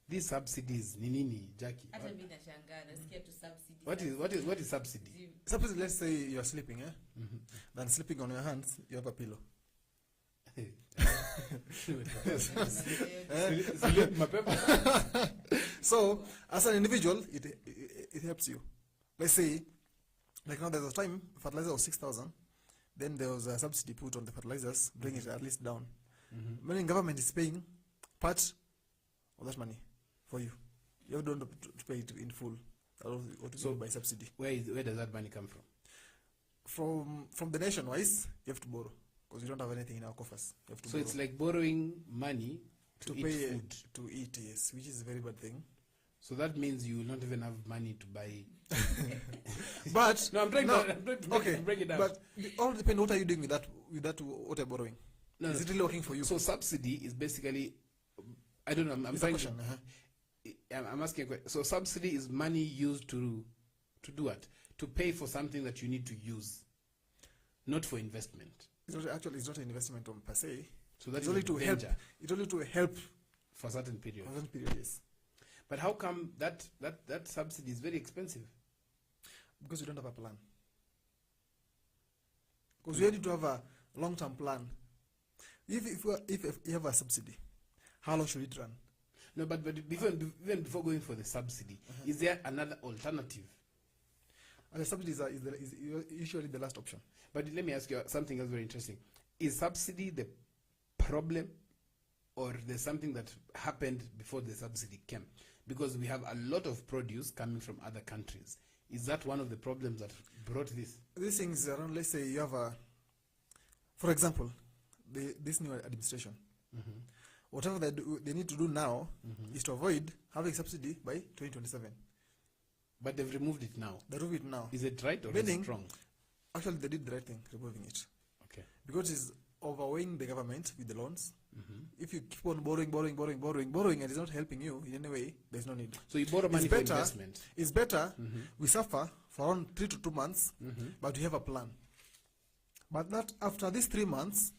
These subsidies, ni nini, Jackie? Hata mimi nashangaa nasikia tu subsidies. What is subsidy? Suppose, let's say you're sleeping, then sleeping on your hands, you have a pillow. So, as an individual, it helps you. Let's say, like now there's a time fertilizer was 6,000, then there was a subsidy put on the fertilizers, bring it at least down. Meaning government is paying part of that money for you. You don't have to pay it in full. Or to by subsidy. Where does that money come from? From the nation wise, you have to borrow because you don't have anything in our coffers. You have to so borrow. It's like borrowing money to eat pay food. To eat, yes, which is a very bad thing. So that means you will not even have money to buy. But no, I'm trying to break it down. But it all depends. What are you doing with that? What you're borrowing? Is it really working for you? So subsidy is basically, I don't know. I'm trying to. I'm asking a question. So subsidy is money used to do what? To pay for something that you need to use, not for investment. It's not an investment per se. So that's only to help. It's only to help for a certain period. For a certain period, yes. But how come that subsidy is very expensive? Because you don't have a plan. Because you need to have a long-term plan. If you have a subsidy, how long should it run? No, but even before going for the subsidy, is there another alternative? And the subsidy is usually the last option. But let me ask you something else very interesting. Is subsidy the problem, or there's something that happened before the subsidy came? Because we have a lot of produce coming from other countries. Is that one of the problems that brought this? These things around, let's say you have for example, this new administration. Whatever they need to do now is to avoid having subsidy by 2027. But they've removed it now. They removed it now. Is it right or is it wrong? Actually, they did the right thing, removing it. Okay. Because it's overweighing the government with the loans. If you keep on borrowing, and it's not helping you in any way, there's no need. So you borrow money for investment. It's better we suffer for around 3 to 2 months, but we have a plan. But that after these 3 months,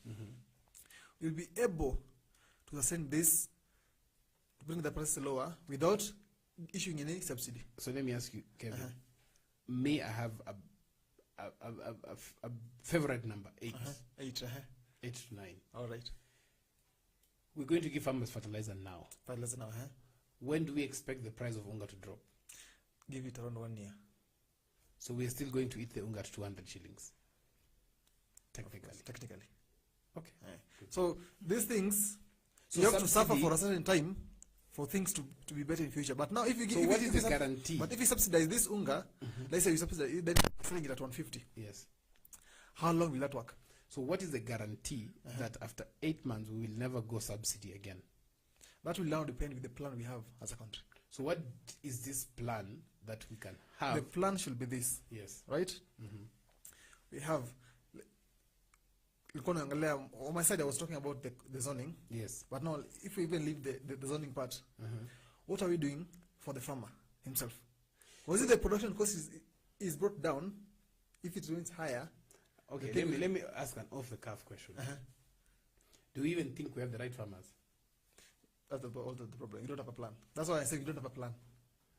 we'll be able to sustain this, to bring the price lower without issuing any subsidy. So let me ask you, Kevin. May I have a favorite number? 8. 8. 8 to 9. All right. We're going to give farmers fertilizer now. Fertilizer now, When do we expect the price of unga to drop? Give it around 1 year. So we're still going to eat the unga at 200 shillings. Technically. Okay. So these things, So you have to suffer subsidy- for a certain time for things to be better in future. But now if you give, So if what you- is if the you guarantee? But if you subsidize this unga, let's say you subsidize it, then you're selling it at 150. Yes. How long will that work? So what is the guarantee that after 8 months we will never go subsidy again? That will now depend with the plan we have as a country. So what is this plan that we can The have? plan should be this, Yes. right? We have. On my side, I was talking about the zoning. Yes. But now, if we even leave the zoning part, what are we doing for the farmer himself? Was it the production cost is brought down? If it remains higher, Okay, The thing let me ask an off-the-cuff question. Do we even think we have the right farmers? that's the problem. You don't have a plan. That's why I say you don't have a plan.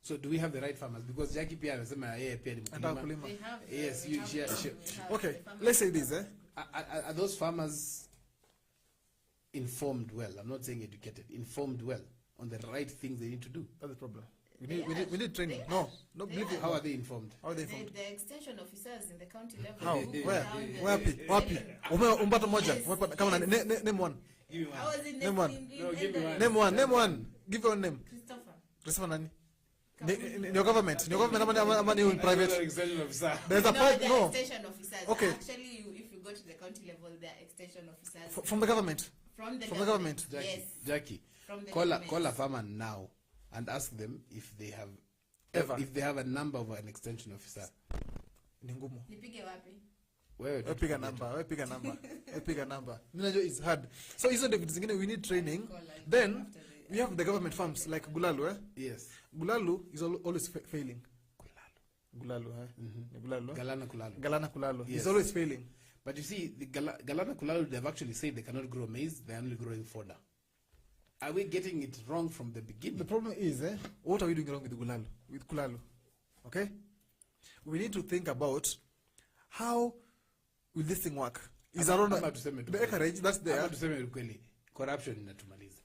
So do we have the right farmers? Because Jackie Pia anasema yeye pia ni And mkulima. Kulima. We have, Yes, we you- have, she- we she- have Okay, the farmers let's say this, Are those farmers informed well? I'm not saying educated. Informed well on the right things they need to do. That's the problem. We They need training. They No, They believe it. How are they informed? How are they The, informed? the extension officers in the county level. How? who go Where? down the- Wapi? Umpata moja. Yes, Umepata- Kama yes. name one. Give me I was in the Name one. No, give me one. Name one. Give your name. Christopher. Christopher nani? In your government. In your government, ama ni in private. Extension officer. There's a No, private. they're No. extension officers. Okay. Actually, if you go to the county level, they're extension officers. From the government. From the from the government. Jackie, Yes. Jackie, From the call government. a farmer now and ask them if they have Ever. a number of an extension officer. Ni ngumu. Nipige wapi? Wewe tu Piga number. Ninajua it's hard. So hizo ndio vitu zingine we need training. Call Then after the- we have the government farms like Gulalu. Yes. Gulalu is always failing. Gulalu. Ni Gulalu. Galana Kulalu. Yes. It's always failing. But you see, the Galana Kulalu, they've actually said they cannot grow maize, they're only growing fodder. Are we getting it wrong from the beginning? The problem is, what are we doing wrong with Gulalu? With Kulalu? Okay? We need to think about how will this thing work? Is around Ama tuseme tu the kweli. acreage that's there. Ama tuseme ukweli, corruption inatumaliza.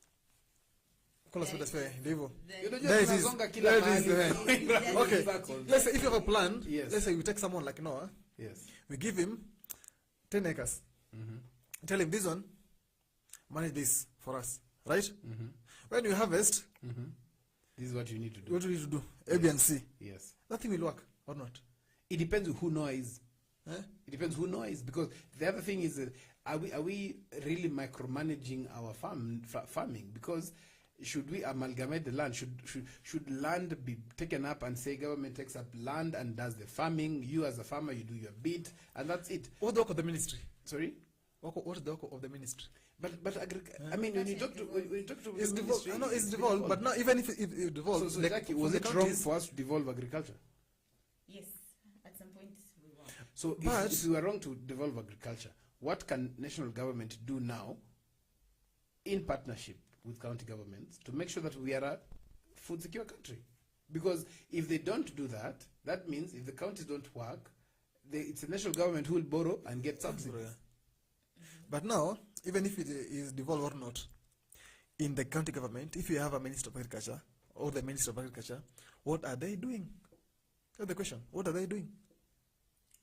Call us with us, ndivyo. Unajua There it is. tunasonga kila There it is, mahali. Yes. Okay, Circles. let's say if you have a plan, Yes. let's say we take someone like Noah, Yes. we give him 10 acres. Tell him this one, manage this for us, right? When you harvest, This is what you need to do. what do you need to do? A, B, and C. Yes. That thing will work or not? It depends who Noah is. Eh? It depends who Noah is, because the other thing is, are we really micromanaging our farming? Because should we amalgamate the land? Should land be taken up and say government takes up land and does the farming? You as a farmer, you do your bit, and that's it. What's the work of the ministry? Sorry, What is the work of the ministry? but I mean, when you talk to It's the devolved. ministry, I know it's devolved, but not even if it devolves. So like, Jackie, from was the it wrong counties- for us to devolve agriculture? Yes, at some point we were. So But- if we were wrong to devolve agriculture, what can national government do now in partnership with county governments to make sure that we are a food secure country? Because if they don't do that, that means if the counties don't work, it's the national government who will borrow and get subsidies. But now, even if it is devolved or not, in the county government, if you have a minister of agriculture or the minister of agriculture, what are they doing? That's the question. What are they doing?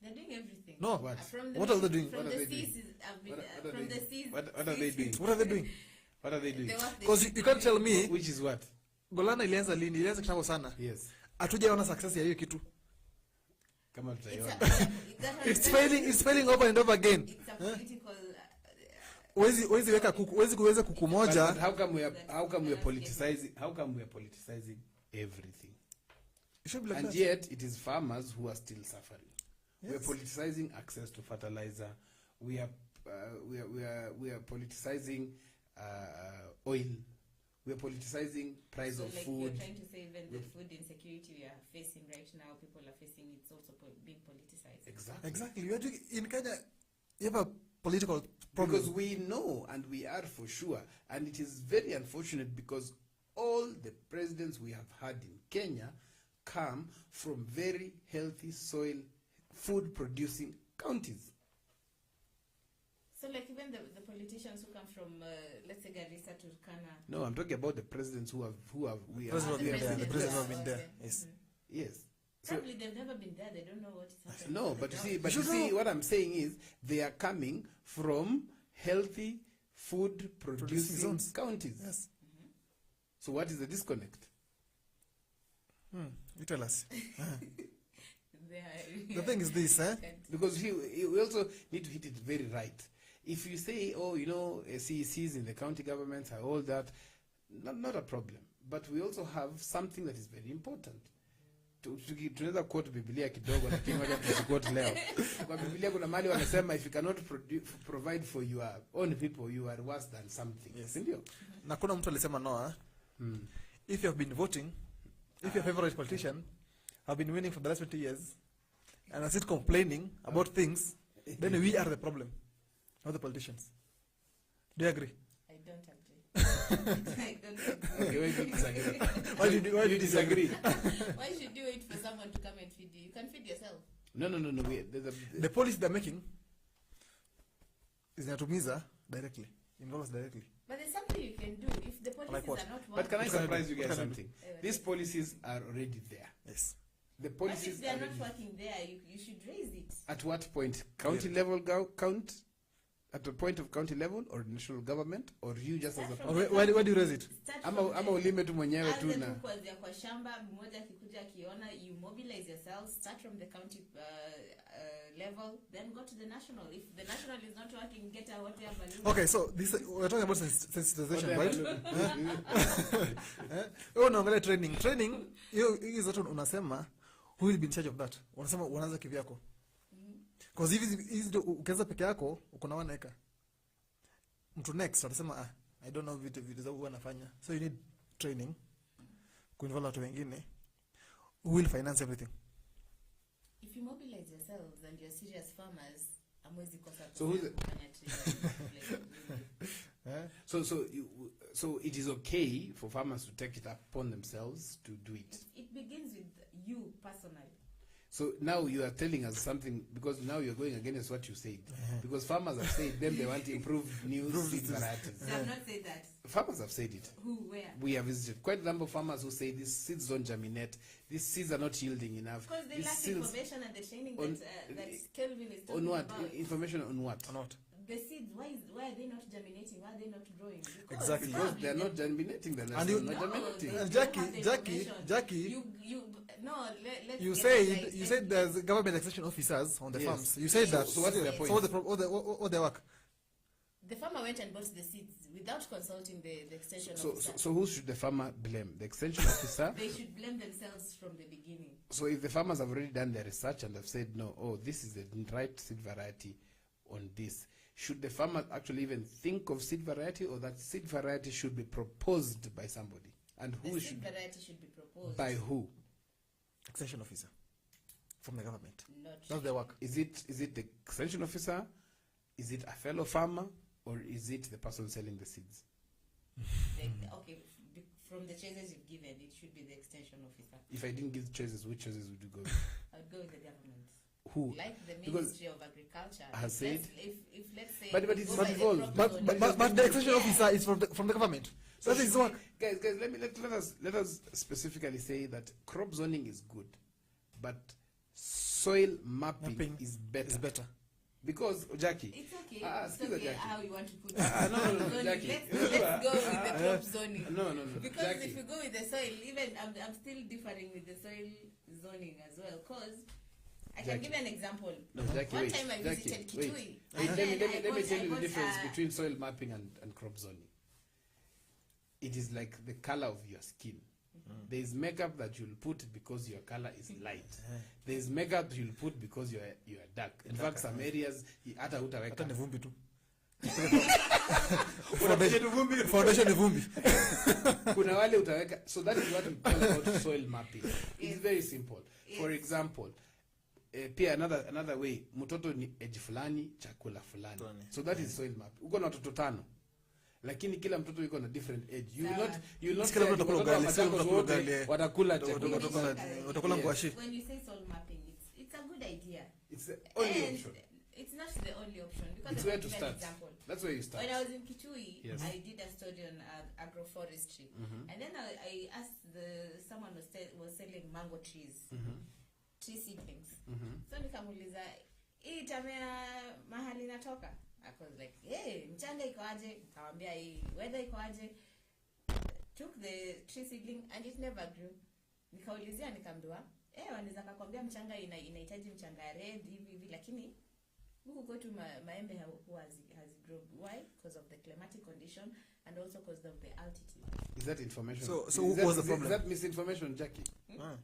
They're doing everything. No. What? From the What are they doing? From What are the they doing? seas, I've been, What are from they the seas. What are they doing? What are they doing? What are they doing? The work they Because do. you can't tell me, Which is what? Golana ilianza lini? Ilianza kitambo sana. Yes. Hatujaona success ya hiyo kitu. Kama It's tutaiona. It's failing over and over again. It's a political. Huwezi weka kuku, huwezi kuweza kuku But moja. how come we are politicizing everything? It should be like And that. yet it is farmers who are still suffering. Yes. We're politicizing access to fertilizer. We are politicizing oil. We are politicizing price So of like food. you're trying to say even the food insecurity we are facing right now, people are facing, it's also being politicized. Exactly. You are doing, in Kenya, you have a political problem. Because we know and we are for sure, and it is very unfortunate because all the presidents we have had in Kenya come from very healthy soil, food producing counties. So like even the politicians who come from let's say Garissa to Turkana. No, I'm talking about the presidents who have we President have have been there. The president president has have been there. been. Yes. yes. So, Probably they've never been there. They don't know what is happening. no, on the but you ground. see, You should know. what I'm saying is they are coming from healthy food producing zones. counties. Yes. So what is the disconnect? You tell us. They are- The thing is this, Because we also need to hit it very right. If you say, oh, you know, CECs in the county governments are all that, not a problem. But we also have something that is very important. Tunaweza quote Biblia kidogo lakini wacha tusiquote leo. Kwa Biblia kuna mahali wanasema if you cannot provide for your own people you are worse than something. Yes. Ndio? Na kuna mtu alisema Noah, if you have been voting, if your favorite politician have been winning for the last 20 years and are still complaining about things, then we are the problem, not the politicians. Do you agree? I don't agree. I don't agree. Okay, why do you disagree? Why do you disagree? Why should you wait for someone to come and feed you? You can feed yourself. No. The policy they're making is inatumiza directly, involves directly. But there's something you can do if the policies Like what? are not working. But can I What can I surprise do? you What guys can I do? something? These policies are already there. Yes. The But policies if they are are not already working there, you should raise it. At what point? County level count? At the point of county level or national government? Or you just as a Start Or from why do you raise it? Start ama from the- ulime tu mwenyewe tu anza na tu kuanzia kwa shamba, mmoja akikuja akiona, you mobilize yourselves, start from the county level, then go to the national. If the national is not working, get a whatever balloon. Okay, so this we're talking about sensitization, right? Whatever. Unaangalia training hiyo zote unasema who will be in charge of that? Unasema unaanza kivyako. Because hizi ukianza peke yako uko na 1 acre. Mtu next atasema I don't know vitu za wanafanya. So you need training kuinvolve watu wengine who will finance everything. If you mobilize yourselves and you're serious farmers, amwezi kosa So who's the- kufanya training. So it is okay for farmers to take it upon themselves to do it. It begins with you personally. So now you are telling us something because now you're going against what you said. Because farmers have said them they want to improve new seed varieties. They have not said that. Farmers have said it. Who, where? We have visited quite a number of farmers who say these seeds don't germinate, these seeds are not yielding enough. Because they These lack seeds information and the training on- that Kelvin is on talking what? about. Information on what? Or not? The seeds, why are they not germinating? Why are they not growing? Because Exactly. Because probably they are not germinating. They're And you- not germinating. And don't have the Jackie, information. let's you get said right. there's government extension officers on the Yes. farms. You said that. So what is their So point? what their work? The farmer went and bought the seeds without consulting the extension So officer. who should the farmer blame? The extension officer? They should blame themselves from the beginning. So if the farmers have already done their research and have said, no, this is the right seed variety on this, should the farmer actually even think of seed variety, or that seed variety should be proposed by somebody? And The who seed should, variety should be proposed. by who? Extension officer from the government. Not That's their work. Is it the extension officer? Is it a fellow farmer? Or is it the person selling the seeds? okay. From the choices you've given, it should be the extension officer. If I didn't give choices, which choices would you go with? I would go with the government. Who? Like the Because Ministry of Agriculture. has If said- let's- if let's say But we it's go not by the involved. crop But zone, but the extension Yeah. officer is from the government. So that is work. Guys, let us specifically say that crop zoning is good, but soil mapping is better. It's better. Because Jackie, It's okay. It's excuse me, okay Jackie. how you want to put it. no, Zoning. Jackie. Let's go with the crop zoning. No, Because Jackie. if you go with the soil, even I'm still differing with the soil zoning as well. Because I can Jackie. give an example. No, Jackie, One wait, time I Jackie, visited wait. Kitui. Let and me then tell you the I difference got, between soil mapping and crop zoning. It is like the color of your skin. There is makeup that you'll put because your color is light. There is makeup you'll put because you are dark. In fact, some areas hata Hata hutaweka. ni vumbi tu. Unapiga tu vumbi. Foundation ni vumbi. Kuna wale utaweka. So that is what we call about soil mapping. It's very simple. For example, pia another way, mtoto ni age fulani, chakula fulani. So that is soil mapping. Uko na watoto 5. Lakini kila mtoto yuko na different age. You will not Kila say mtu atakula watoto wa ugali, Machakos sio wote ugali. watakula chakula. Watakula ngwashi. when you say soil mapping, it's a good idea. It's the only And option. It's not the only option. Because It's I'll where give to an start. example. That's where you start. When I was in Kitui, Yes. I did a study on agroforestry, and then I asked someone was selling mango trees, tree seedlings. So nikamuuliza, hii tamea mahali natoka? I was like, hey, mchanga iko aje? Nikamwambia hii weather iko aje? Took the tree seedling and it never grew. Nikaulizia nikambiwa, wanaweza kukwambia mchanga inahitaji mchanga red hivi lakini huku kwetu maembe has grown. Why? Because of the climatic condition and also because of the altitude. Is that information? So is what that, was the is problem? that misinformation, Jackie?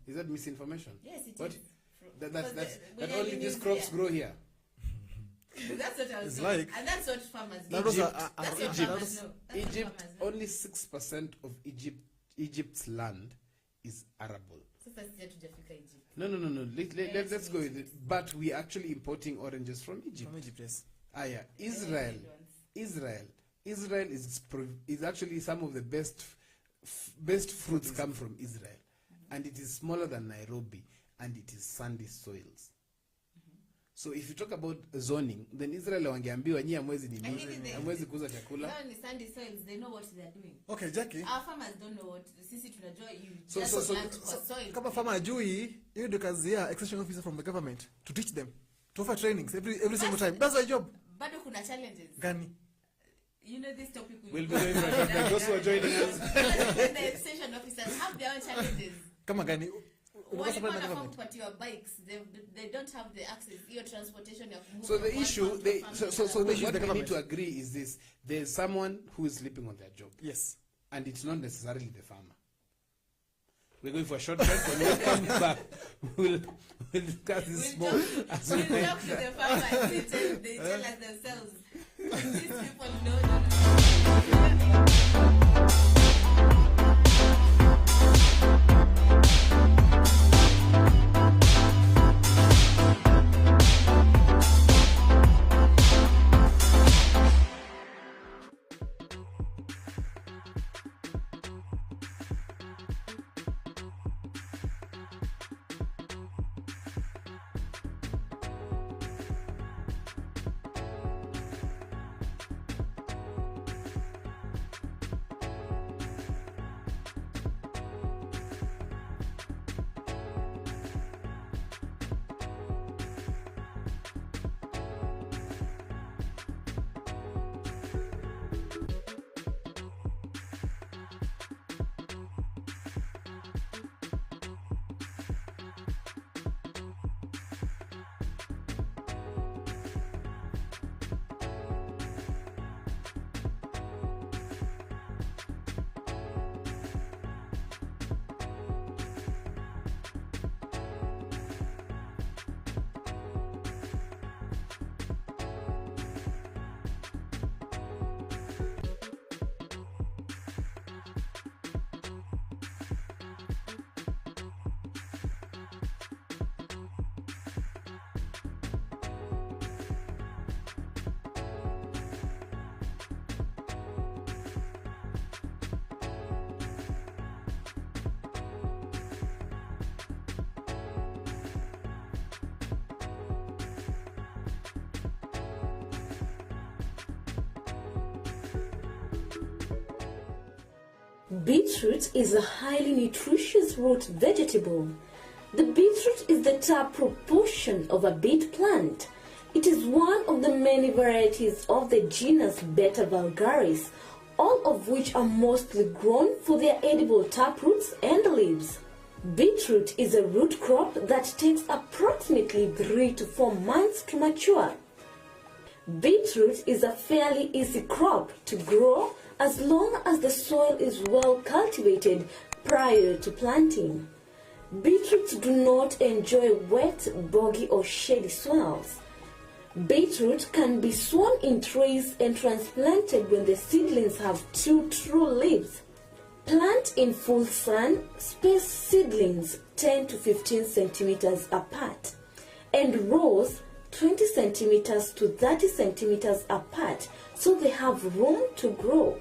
Is that misinformation? Yes, it What? is. That only these crops grow here. That's what I was It's saying. like- And that's what farmers do. That was Egypt- That's what Egypt- farmers know. That's what Egypt, farmers know. only 6% of Egypt's land is arable. Sasa sisi tujafika Egypt. No. Let's go with it. But we are actually importing oranges from Egypt. From Egypt, yes. Yeah. Israel is actually some of the best fruits come from Israel, and it is smaller than Nairobi, and it is sandy soils. So if you talk about zoning, then Israel wangeambiwa nyinyi hamwezi kuuza chakula. Now in sandy soils, they know what they are doing. Okay, Jackie. Our farmers don't know what sisi tunajua you So- just so- plant for soil. Kama farmer ajui, hiyo ndio kazi ya extension officer from the government to teach them, to offer trainings every single time. That's my job. Bado kuna challenges. Gani? You know this topic We'll be going for a short break. Those who are joining us. The extension officers have their own challenges. Kama gani? Walikuwa wanafaa kupatiwa bikes. They don't have the access, your transportation of moving. So the from issue, one farm to so another. what we need to agree is this: there's someone who is sleeping on their job, Yes. and it's not necessarily the farmer. We're going for a short break. When we come back, we'll discuss this more. As We'll we talk to the farmers. They tell us themselves. These people know. Beetroot is a highly nutritious root vegetable. The beetroot is the taproot portion of a beet plant. It is one of the many varieties of the genus Beta vulgaris, all of which are mostly grown for their edible taproots and leaves. Beetroot is a root crop that takes approximately 3 to 4 months to mature. Beetroot is a fairly easy crop to grow as long as the soil is well cultivated prior to planting. Beetroots do not enjoy wet, boggy or shady soils. Beetroot can be sown in trays and transplanted when the seedlings have 2 true leaves. Plant in full sun, space seedlings 10 to 15 centimeters apart, and rows 20 centimeters to 30 centimeters apart so they have room to grow.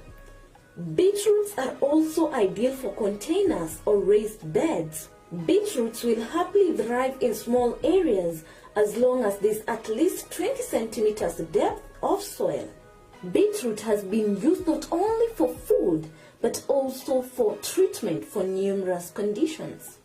Beetroots are also ideal for containers or raised beds. Beetroots will happily thrive in small areas as long as there's at least 20 centimeters depth of soil. Beetroot has been used not only for food but also for treatment for numerous conditions.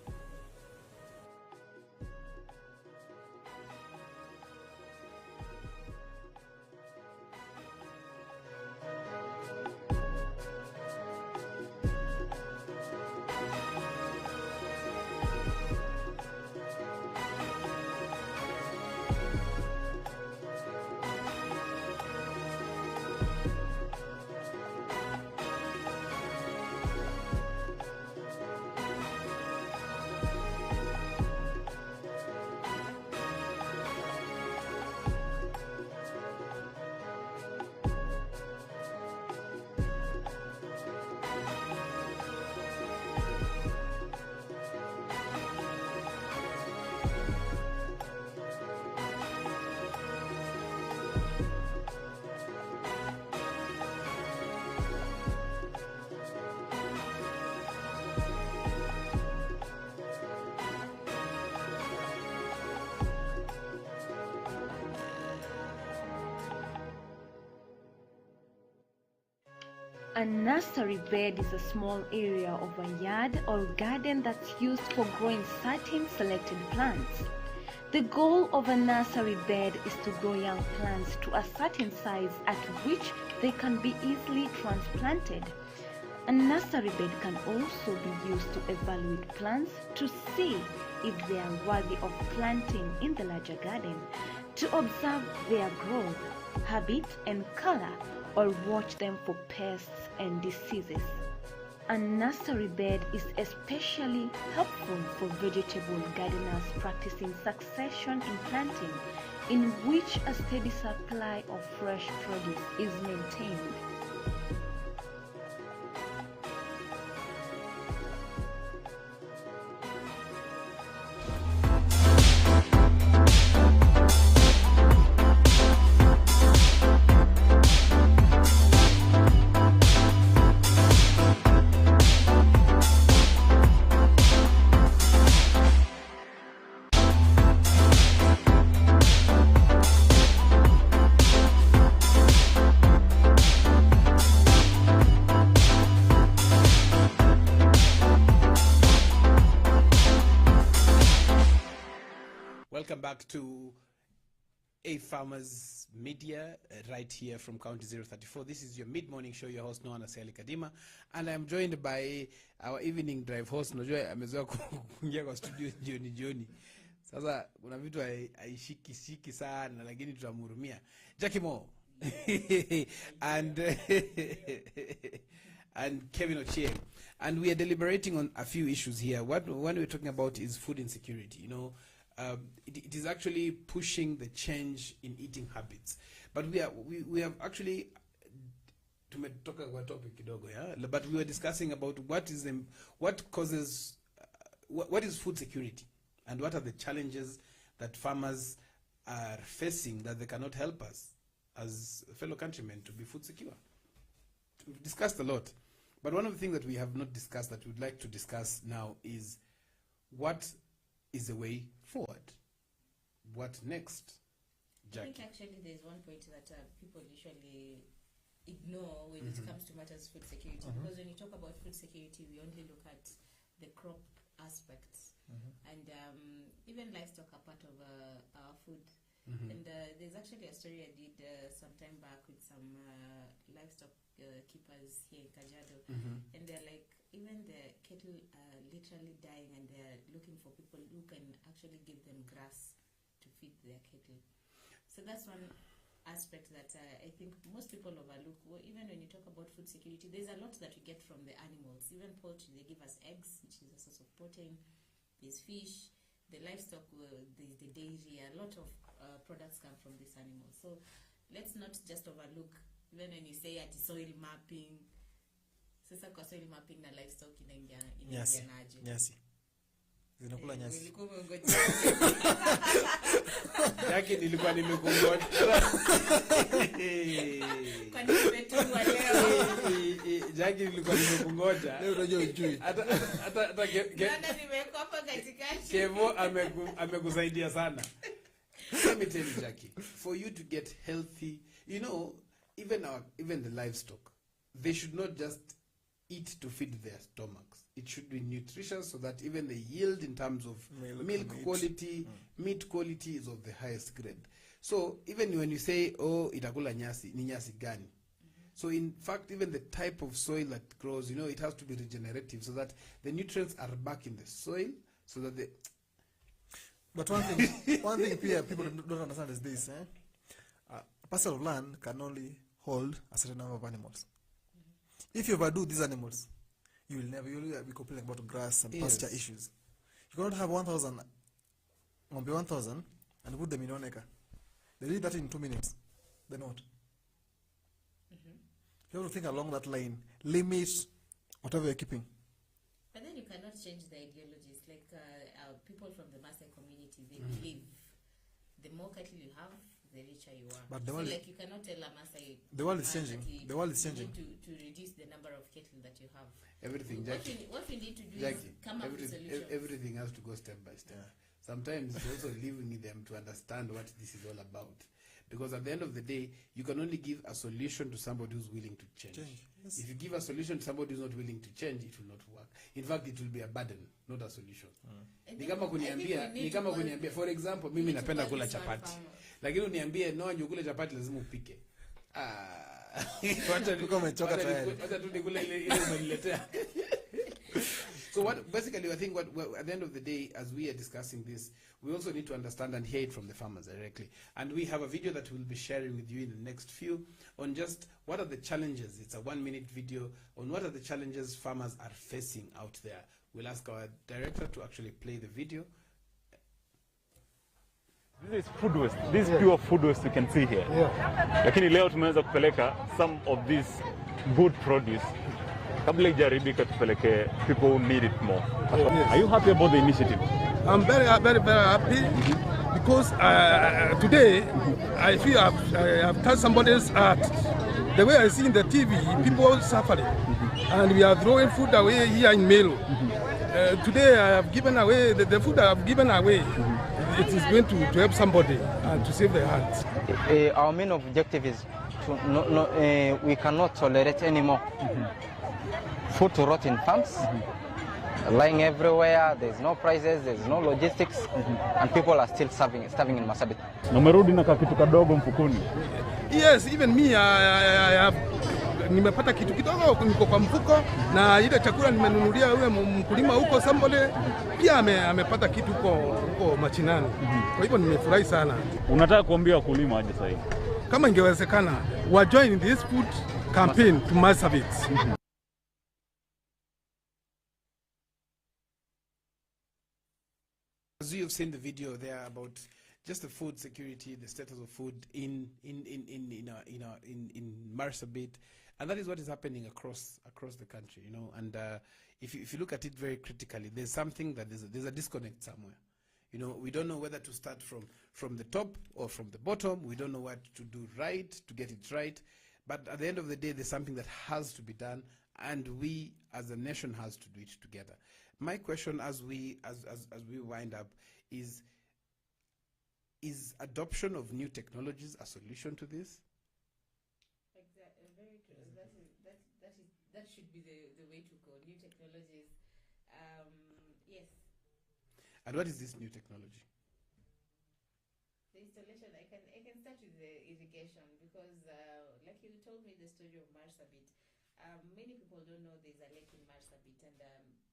A nursery bed is a small area of a yard or garden that's used for growing certain selected plants. The goal of a nursery bed is to grow young plants to a certain size at which they can be easily transplanted. A nursery bed can also be used to evaluate plants to see if they are worthy of planting in the larger garden, to observe their growth, habit and color, or watch them for pests and diseases. A nursery bed is especially helpful for vegetable gardeners practicing succession in planting, in which a steady supply of fresh produce is maintained. Welcome back to A Farmers Media, right here from County 034. This is your mid-morning show, your host Noah Nasali Kadima, and I'm joined by our evening drive host. Najua amezoea kuingia kwa studio jioni. Sasa kuna vitu haishiki sana, lakini tutamhurumia. Jackie Moore and and Kevin Ochieng. And we are deliberating on a few issues here. What we're talking about is food insecurity. You know, it is actually pushing the change in eating habits. But we have actually tumetoka kwa topic kidogo, yeah. But we were discussing about what is food security, and what are the challenges that farmers are facing that they cannot help us as fellow countrymen to be food secure. We've discussed a lot, but one of the things that we have not discussed that we'd like to discuss now is what is the way forward. What next, Jackie? I think actually there's one point that people usually ignore when it comes to matters food security. Because when you talk about food security, we only look at the crop aspects. And even livestock are part of our food. And there's actually a story I did some time back with some livestock keepers here in Kajiado. And they're like, even the cattle are literally dying, and they're looking for people who can actually give them grass to feed their cattle. So that's one aspect that I think most people overlook. Well, even when you talk about food security, there's a lot that we get from the animals. Even poultry, they give us eggs, which is a source of protein. There's fish. The livestock, there's the dairy. A lot of products come from these animals. So let's not just overlook, even when you say at soil mapping. Sasa kwa soil mapping na livestock inaingia naje? Nyasi. Zinakula nyasi. Ulikuwa umengoja. Yake nilikuwa nimekungoja. Kwa nini umetumwa leo? Jackie nilikuwa nimekungoja. Leo unajua ujui. Hata Naona nimekuwa hapa katikati. Kevo amekusaidia sana. Let me tell you, Jackie, for you to get healthy, you know, even the livestock, they should not just eat to feed their stomachs. It should be nutritious so that even the yield in terms of milk meat. quality, meat quality is of the highest grade. So even when you say, oh, itakula nyasi, ni nyasi gani? So in fact, even the type of soil that grows, you know, it has to be regenerative so that the nutrients are back in the soil so that the... But one thing people don't understand is this, a parcel of land can only hold a certain number of animals. If you overdo these animals, you will be complaining about grass and pasture issues. You cannot have 1,000 and put them in 1 acre. They did that in 2 minutes. Then what? You have to think along that line. Limit whatever you're keeping. But then you cannot change the ideologies. Like people from the Maasai community, they believe the more cattle you have, the richer you are. But the so world, like you cannot tell a Maasai. The world is changing. The world is changing. You need to reduce the number of cattle that you have. Everything, Jackie. What we need to do Jackie, is come up with solutions. everything has to go step by step. Sometimes it's also leaving them to understand what this is all about. Because at the end of the day, you can only give a solution to somebody who's willing to change. Yes. If you give a solution to somebody who's not willing to change, it will not work. In fact, it will be a burden, not a solution. Ni kama kuniambia, for example, mimi napenda kula chapati. Lakini uniambie no njukule chapati lazima upike. Wacha tu nikule ile umeniletea. So what basically I think what at the end of the day, as we are discussing this, we also need to understand and hear it from the farmers directly. And we have a video that we'll be sharing with you in the next few on just what are the challenges. It's a 1-minute video on what are the challenges farmers are facing out there. We'll ask our director to actually play the video. This is food waste. This is pure food waste you can see here. Lakini leo tumeweza kupeleka some of this good produce. Kabla ijaribika tupeleke people who need it more. Are you happy about the initiative? I'm very happy because today I feel I have touched somebody's heart. The way I see in the TV, people suffering, and we are throwing food away here in Melo. Today I have given away the food I have given away. It is going to help somebody and to save their hearts. Our main objective is to we cannot tolerate anymore food to rot in farms, lying everywhere. There's no prices, there's no logistics, and people are still starving in Marsabit. Na umerudi na kitu kadogo mfukoni? Yes, even me I have nimepata kitu kidogo niko kwa mfuko, na ile chakula nimenunulia yule mkulima huko Sambole pia amepata kitu huko machinani. Kwa hivyo nimefurahi sana. Unataka kuambia wakulima aje sasa? Kama ingewezekana wa join this food campaign to Marsabit. As you have seen the video there about just the food security, the status of food in Marsabit, and that is what is happening across the country, you know. And if you look at it very critically, there's something that there's a disconnect somewhere. You know, we don't know whether to start from the top or from the bottom. We don't know what to do right to get it right. But at the end of the day, there's something that has to be done, and we as a nation has to do it together. My question as we wind up is adoption of new technologies a solution to this? Exactly, very true. That should be the way to go. New technologies, yes. And what is this new technology? The installation. I can start with the irrigation because, like you told me, the story of Marsabit. Many people don't know there's a lake in Marsabit, and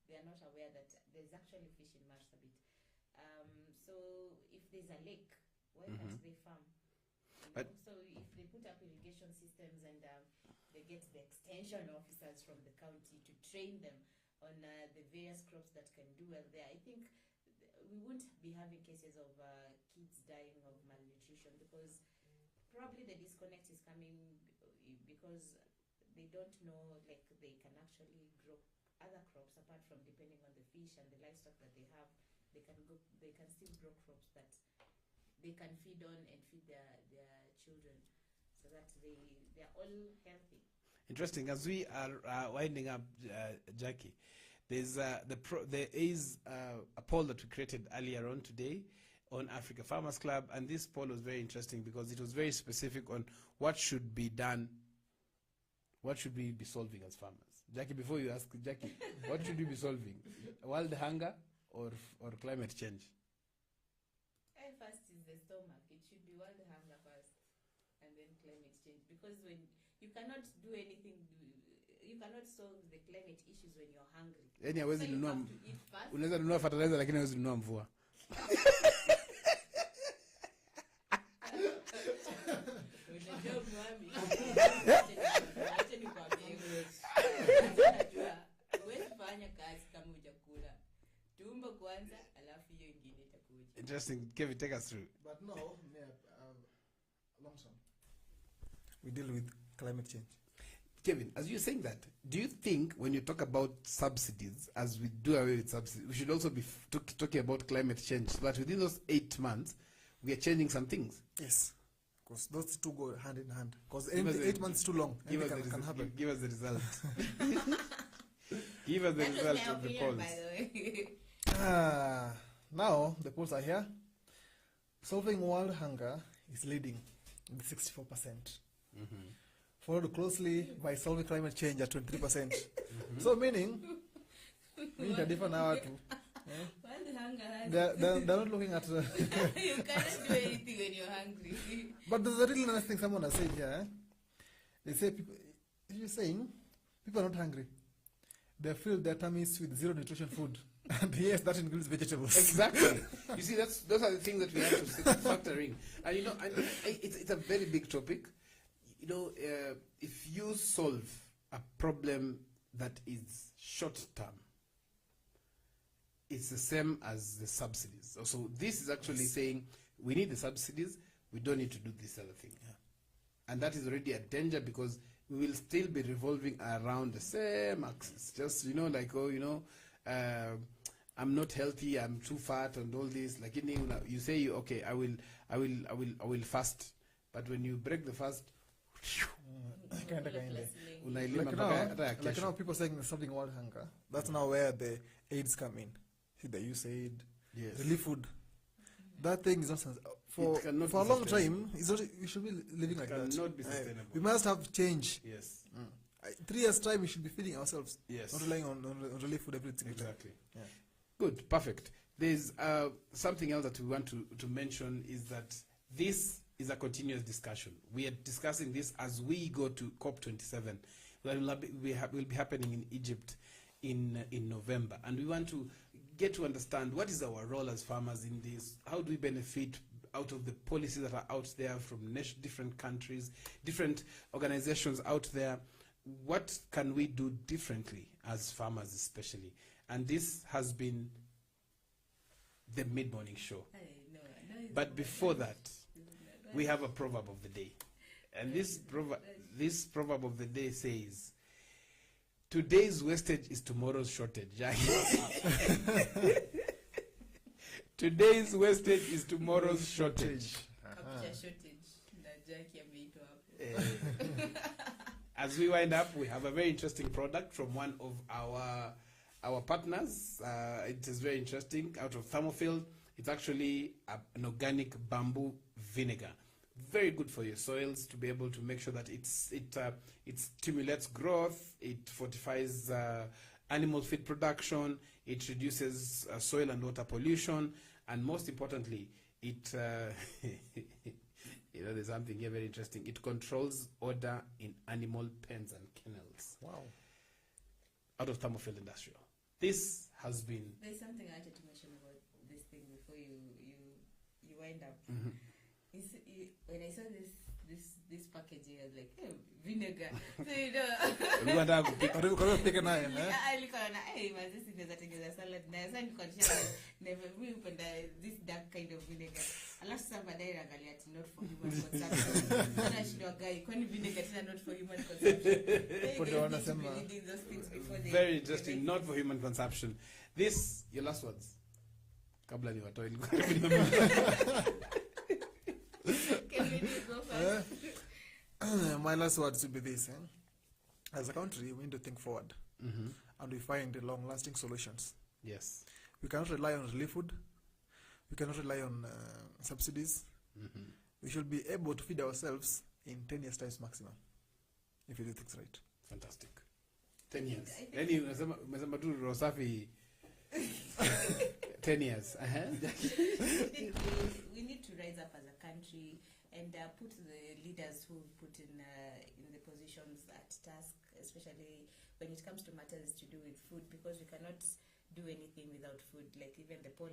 they are not aware that there's actually fish in Marsabit. So if there's a lake, why can't they farm? So if they put up irrigation systems and they get the extension officers from the county to train them on the various crops that can do well there, I think we won't be having cases of kids dying of malnutrition, because probably the disconnect is coming because they don't know, like, they can actually grow other crops apart from depending on the fish and the livestock that they have. They can still grow crops that they can feed on and feed their children, so that they're all healthy. Interesting. As we are winding up, Jackie, there is a poll that we created earlier on today on Africa Farmers Club, and this poll was very interesting because it was very specific on what should be done, what should we be solving as farmers. Jackie, before you ask, Jackie, what should we be solving? World hunger or climate change? First is the stomach. It should be world hunger first, and then climate change. Because when you cannot do anything, you cannot solve the climate issues when you're hungry. Yani So hawezi you nunua, have to eat first. unaweza nunua fertilizer lakini hawezi nunua mvua. Unajua mwami. Acha nikwambie wewe. Unajua huwezi fanya kazi kama hujakula. Tumbo kwanza, alafu hiyo ingine itakuja. Interesting. Kevin, take us through. But no, long term, we deal with climate change. Kevin, as you're saying that, do you think when you talk about subsidies, as we do away with subsidies, we should also be talking about climate change, so that within those 8 months, we are changing some things? Yes, because those two go hand in hand. Because Give us 8 months is too long. Give us, Anything can happen. give us the result. Give us the That was result my of the opinion, polls. by the way. Now, the polls are here. Solving world hunger is leading with 64%. Followed closely by solving climate change at 23%. So meaning, we need a different hour too. World hunger has They're not looking at... you cannot do anything when you're hungry. But there's a really nice thing someone has said here. They say, you're saying, people are not hungry. They fill their tummies with zero nutrition food. And yes, that includes vegetables. Exactly. You see, those are the things that we have to factor in. And you know, it's a very big topic. You know, if you solve a problem that is short term, it's the same as the subsidies. So this is actually saying we need the subsidies, we don't need to do this other thing. And that is already a danger because we will still be revolving around the same axis. Just, you know, like, oh, you know, I'm not healthy, I'm too fat and all this. Like, you say, okay, I will fast. But when you break the fast, like now people saying there's something world hunger. That's now where the aids come in. See the USAID, yes, relief food. That thing is not for a long time. It's not, we should be living like that. Cannot be sustainable. We must have change. Yes. 3 years time we should be feeding ourselves. Yes. Not relying on relief food everything. Exactly. Yeah. Good. Perfect. There's something else that we want to mention is that this is a continuous discussion. We are discussing this as we go to COP27. That will be happening in Egypt in November. And we want to get to understand what is our role as farmers in this. How do we benefit out of the policies that are out there from different countries, different organizations out there? What can we do differently as farmers especially? And this has been the mid-morning show. But before that, we have a proverb of the day. And this proverb of the day says, today's wastage is tomorrow's shortage. Today's wastage is tomorrow's shortage. As we wind up, we have a very interesting product from one of our partners. It is very interesting, out of Thermofield. It's actually an organic bamboo vinegar. Very good for your soils to be able to make sure that it stimulates growth, it fortifies animal feed production, it reduces soil and water pollution, and most importantly, it you know, there's something here very interesting. It controls odor in animal pens and kennels. Wow. Out of Thermofield Industrial. This has been... There's something I wanted to mention about this thing before you wind up. When I saw this packaging, I was like, hey, vinegar. So, you know. This dark kind of vinegar. Alafu sasa baadaye naangalia ati not for human consumption. Sana shida guy, kwani vinegar tena not for human consumption. Very interesting, not for human consumption. This, your last words. Kabla ni watoe. My last words will be this. as a country, we need to think forward and we find long-lasting solutions. Yes. We cannot rely on relief food. We cannot rely on subsidies. We should be able to feed ourselves in 10 years' time maximum, if we do things right. Fantastic. 10 years. Yani umesema tu Rosafi 10 years. We need to rise up as a country and put the leaders who put in the positions at task, especially when it comes to matters to do with food, because we cannot do anything without food. Like even the poll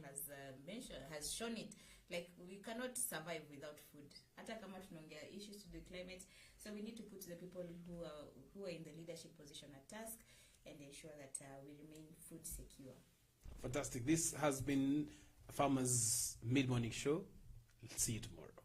has shown it. Like we cannot survive without food. Hata kama tunaongea issues to the climate, so we need to put the people who are in the leadership position at task and ensure that we remain food secure. Fantastic. This has been Farmers Mid-Morning Show. See you tomorrow.